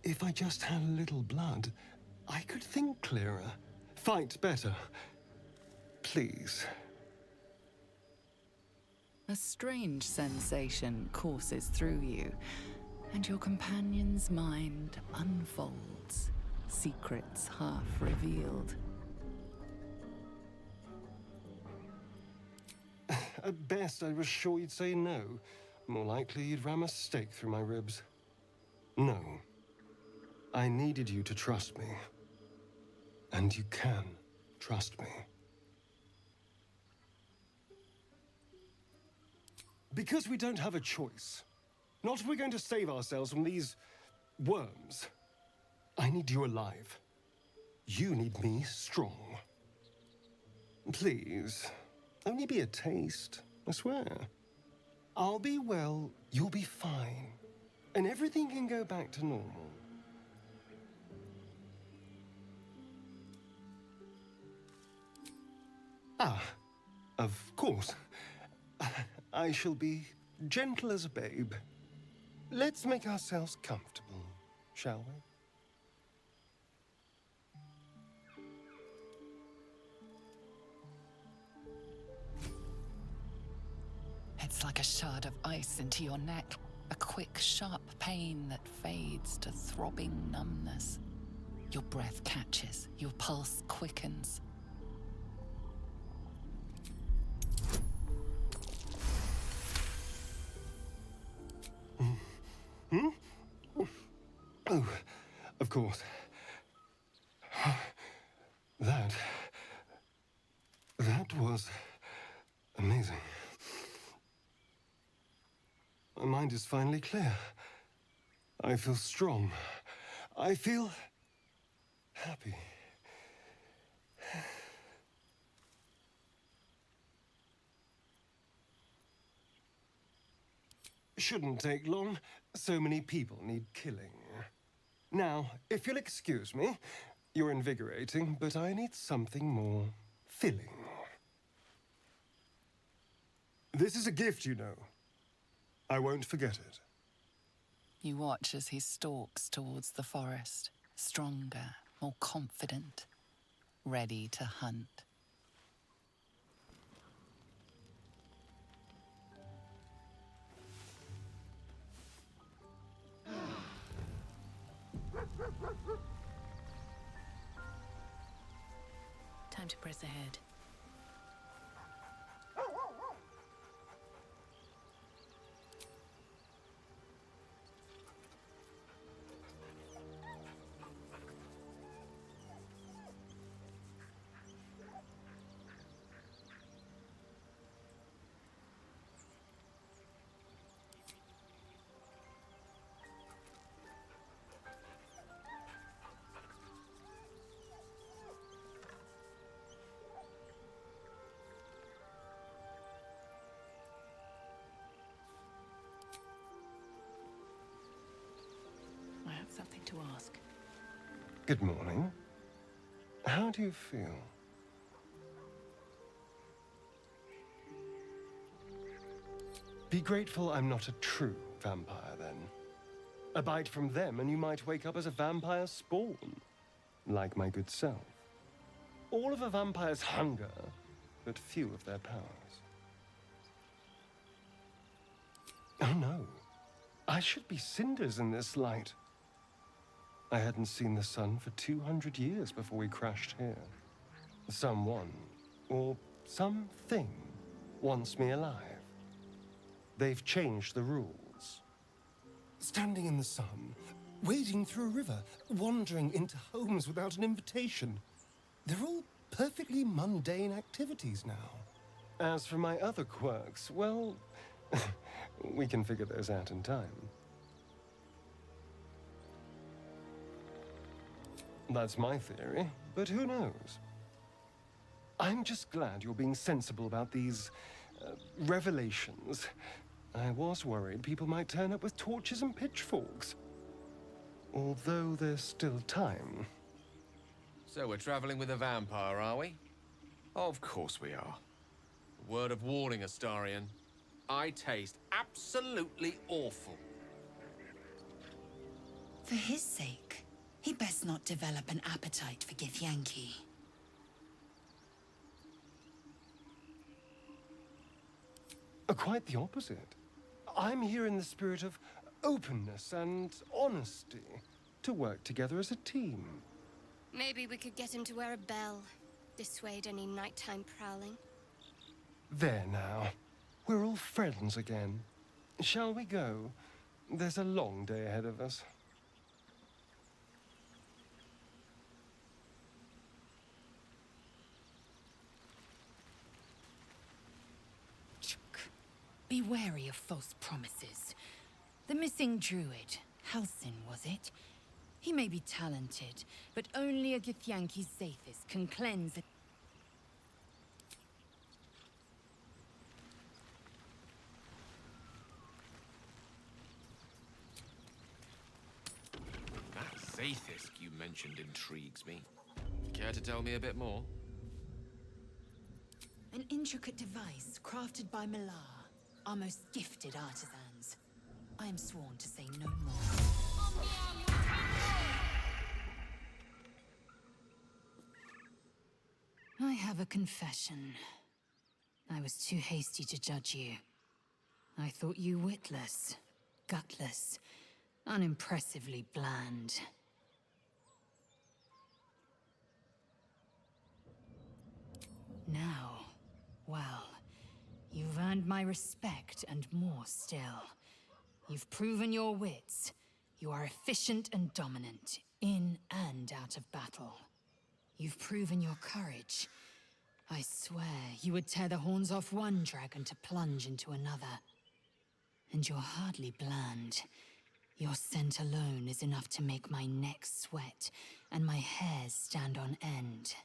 If I just had a little blood, I could think clearer, fight better. Please. A strange sensation courses through you, and your companion's mind unfolds, secrets half revealed. At best, I was sure you'd say no. More likely, you'd ram a stake through my ribs. No. I needed you to trust me. And you can trust me. Because we don't have a choice. Not if we're going to save ourselves from these worms. I need you alive. You need me strong. Please, only be a taste, I swear. I'll be well, you'll be fine. And everything can go back to normal. Ah, of course. I shall be gentle as a babe. Let's make ourselves comfortable, shall we? cuts like a shard of ice into your neck. A quick, sharp pain that fades to throbbing numbness. Your breath catches, your pulse quickens. Hmm? Oh, of course. That was amazing. My mind is finally clear. I feel strong. I feel happy. Shouldn't take long. So many people need killing. Now, if you'll excuse me, you're invigorating, but I need something more filling. This is a gift, you know. I won't forget it. You watch as he stalks towards the forest, stronger, more confident, ready to hunt. Time to press ahead. I have something to ask. Good morning. How do you feel? Be grateful I'm not a true vampire, then. A bite from them and you might wake up as a vampire spawn, like my good self. All of a vampire's hunger, but few of their powers. Oh no, I should be cinders in this light. I hadn't seen the sun for 200 years before we crashed here. Someone, or something, wants me alive. They've changed the rules. Standing in the sun, wading through a river, wandering into homes without an invitation. They're all perfectly mundane activities now. As for my other quirks, well, we can figure those out in time. That's my theory, but who knows? I'm just glad you're being sensible about these revelations. I was worried people might turn up with torches and pitchforks. Although there's still time. So we're traveling with a vampire, are we? Of course we are. Word of warning, Astarion. I taste absolutely awful. For his sake, he best not develop an appetite for Githyanki. Quite the opposite. I'm here in the spirit of openness and honesty, to work together as a team. Maybe we could get him to wear a bell. Dissuade any nighttime prowling. There now. We're all friends again. Shall we go? There's a long day ahead of us. Be wary of false promises. The missing druid, Halsin, was it? He may be talented, but only a Githyanki Zaithis can cleanse it. That Zaithis you mentioned intrigues me. Care to tell me a bit more? An intricate device crafted by Malar, our most gifted artisans. I am sworn to say no more. I have a confession. I was too hasty to judge you. I thought you witless, gutless, unimpressively bland. Now, well, you've earned my respect and more still. You've proven your wits. You are efficient and dominant, in and out of battle. You've proven your courage. I swear you would tear the horns off one dragon to plunge into another. And you're hardly bland. Your scent alone is enough to make my neck sweat and my hairs stand on end.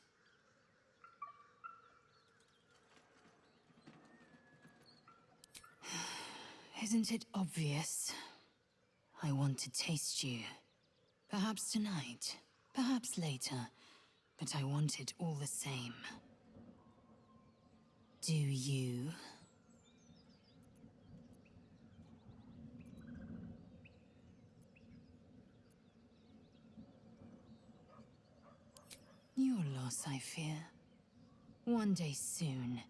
Isn't it obvious? I want to taste you. Perhaps tonight, perhaps later, but I want it all the same. Do you? Your loss, I fear. One day soon,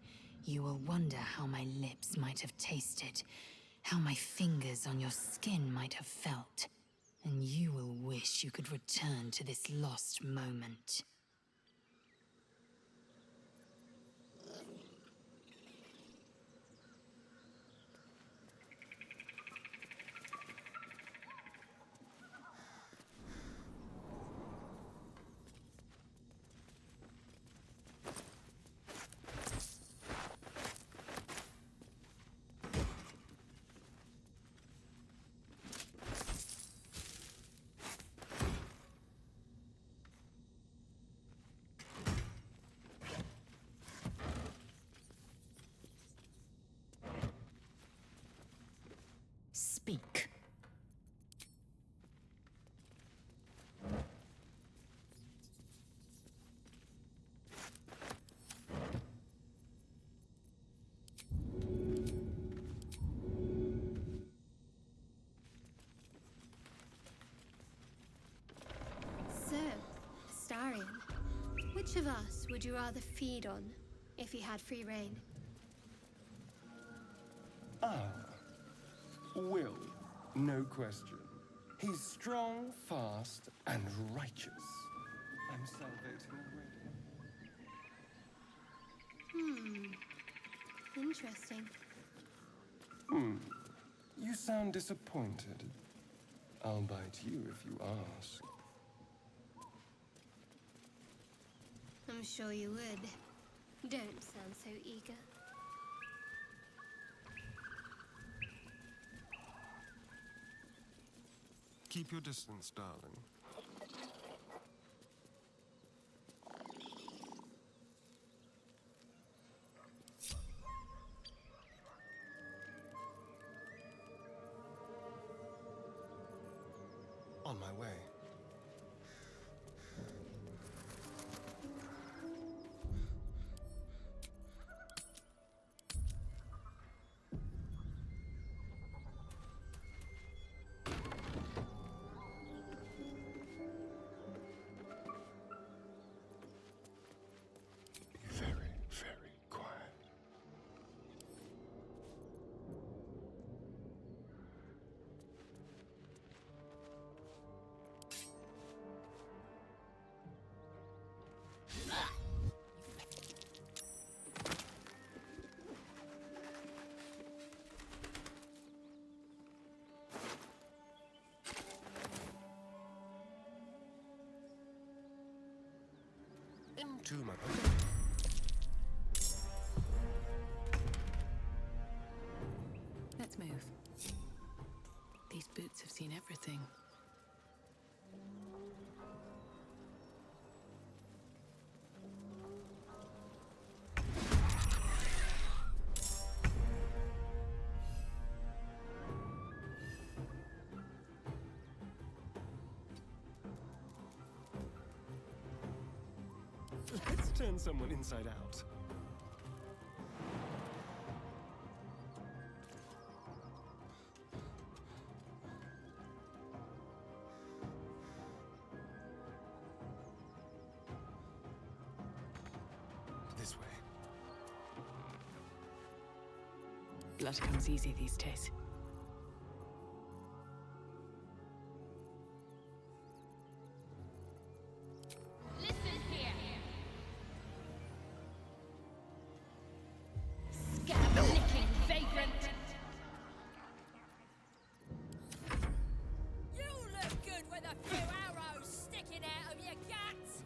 you will wonder how my lips might have tasted, how my fingers on your skin might have felt, and you will wish you could return to this lost moment. Speak. So, Astarion, which of us would you rather feed on if you had free reign? Will, no question. He's strong, fast, and righteous. I'm salivating already. Interesting. You sound disappointed. I'll bite you if you ask. I'm sure you would. Don't sound so eager. Keep your distance, darling. On my way. Very, very quiet. Into my... Let's move. These boots have seen everything. Let's turn someone inside out. This way. Blood comes easy these days. Listen here. Scab-licking vagrant. You look good with a few arrows sticking out of your guts.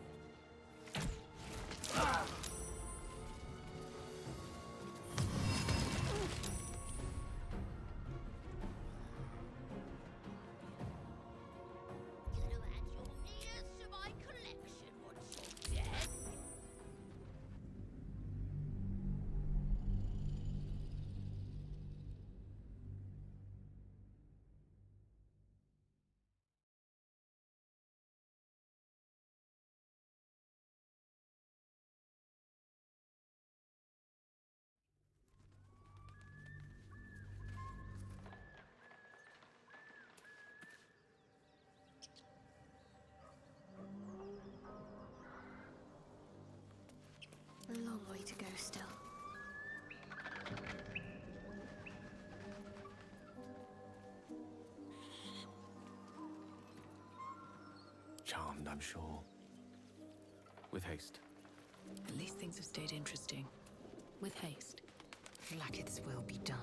A long way to go still. Charmed, I'm sure. With haste. At least things have stayed interesting. With haste. Flacketh's will be done.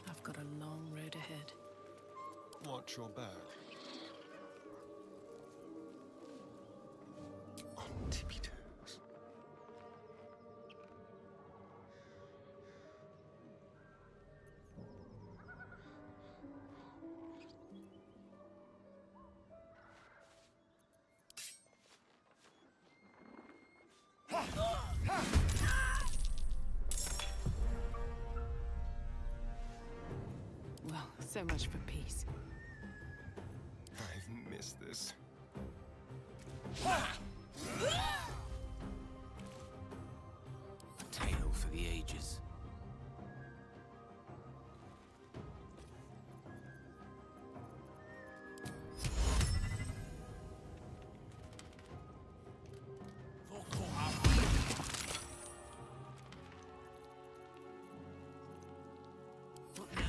I've got a long road ahead. Watch your back. On tippy toes. Well, so much for peace. I've missed this. A tale for the ages. What now?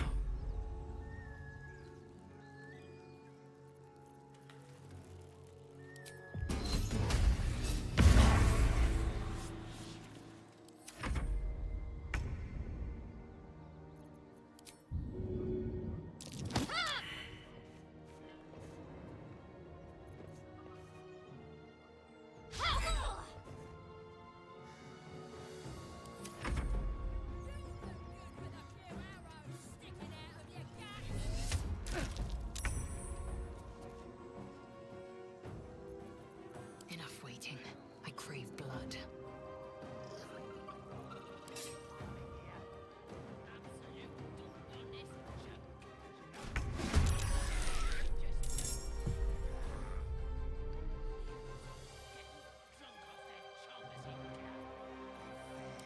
Enough waiting. I crave blood.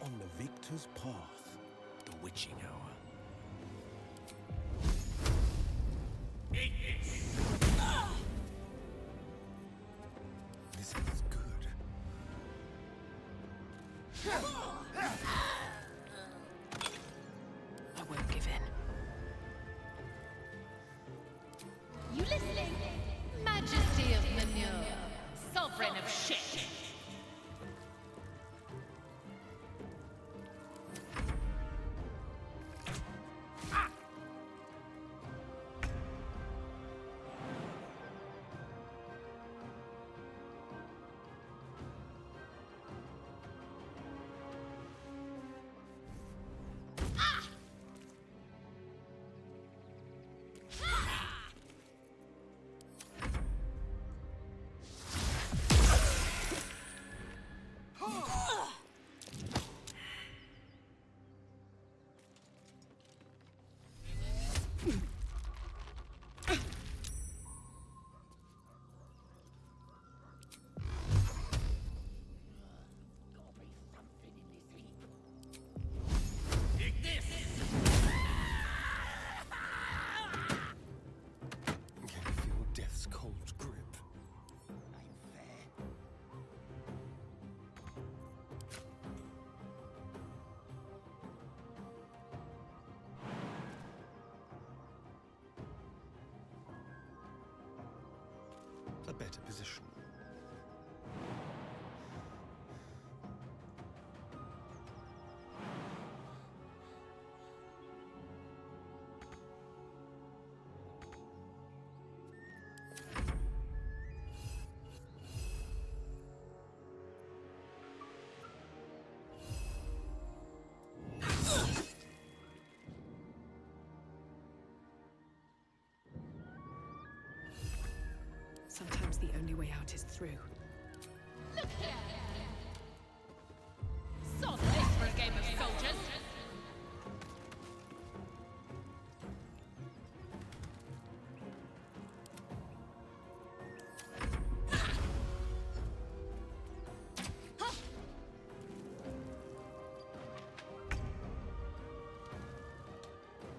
On the victor's path, the witching hour. This is good. I won't give in. You listening? Majesty of manure, sovereign of shit. a better position. Sometimes the only way out is through. Look here! Sod this for a game of soldiers!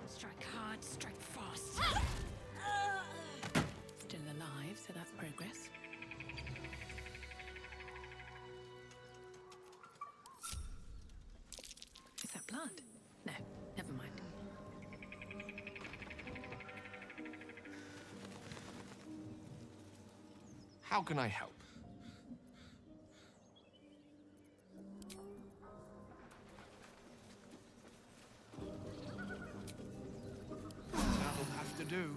Strike hard, strike fast. Still alive, so that's progress. Is that blood? No, never mind. How can I help? That'll have to do.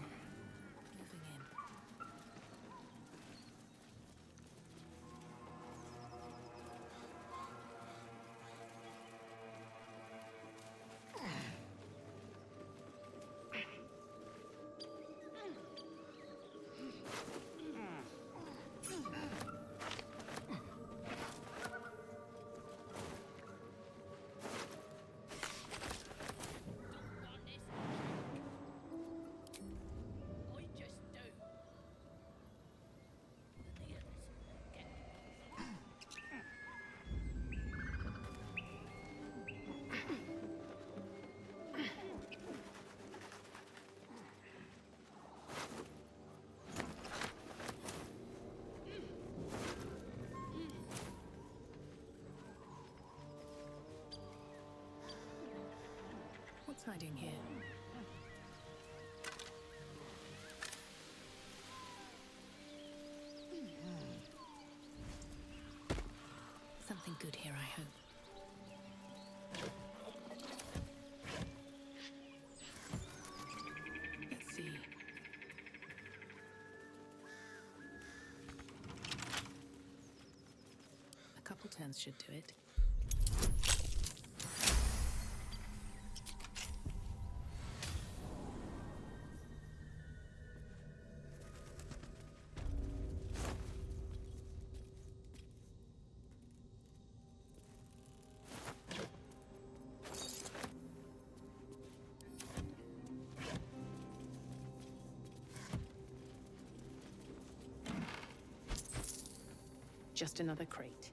What's hiding here? Something good here, I hope. Let's see. A couple turns should do it. Just another crate.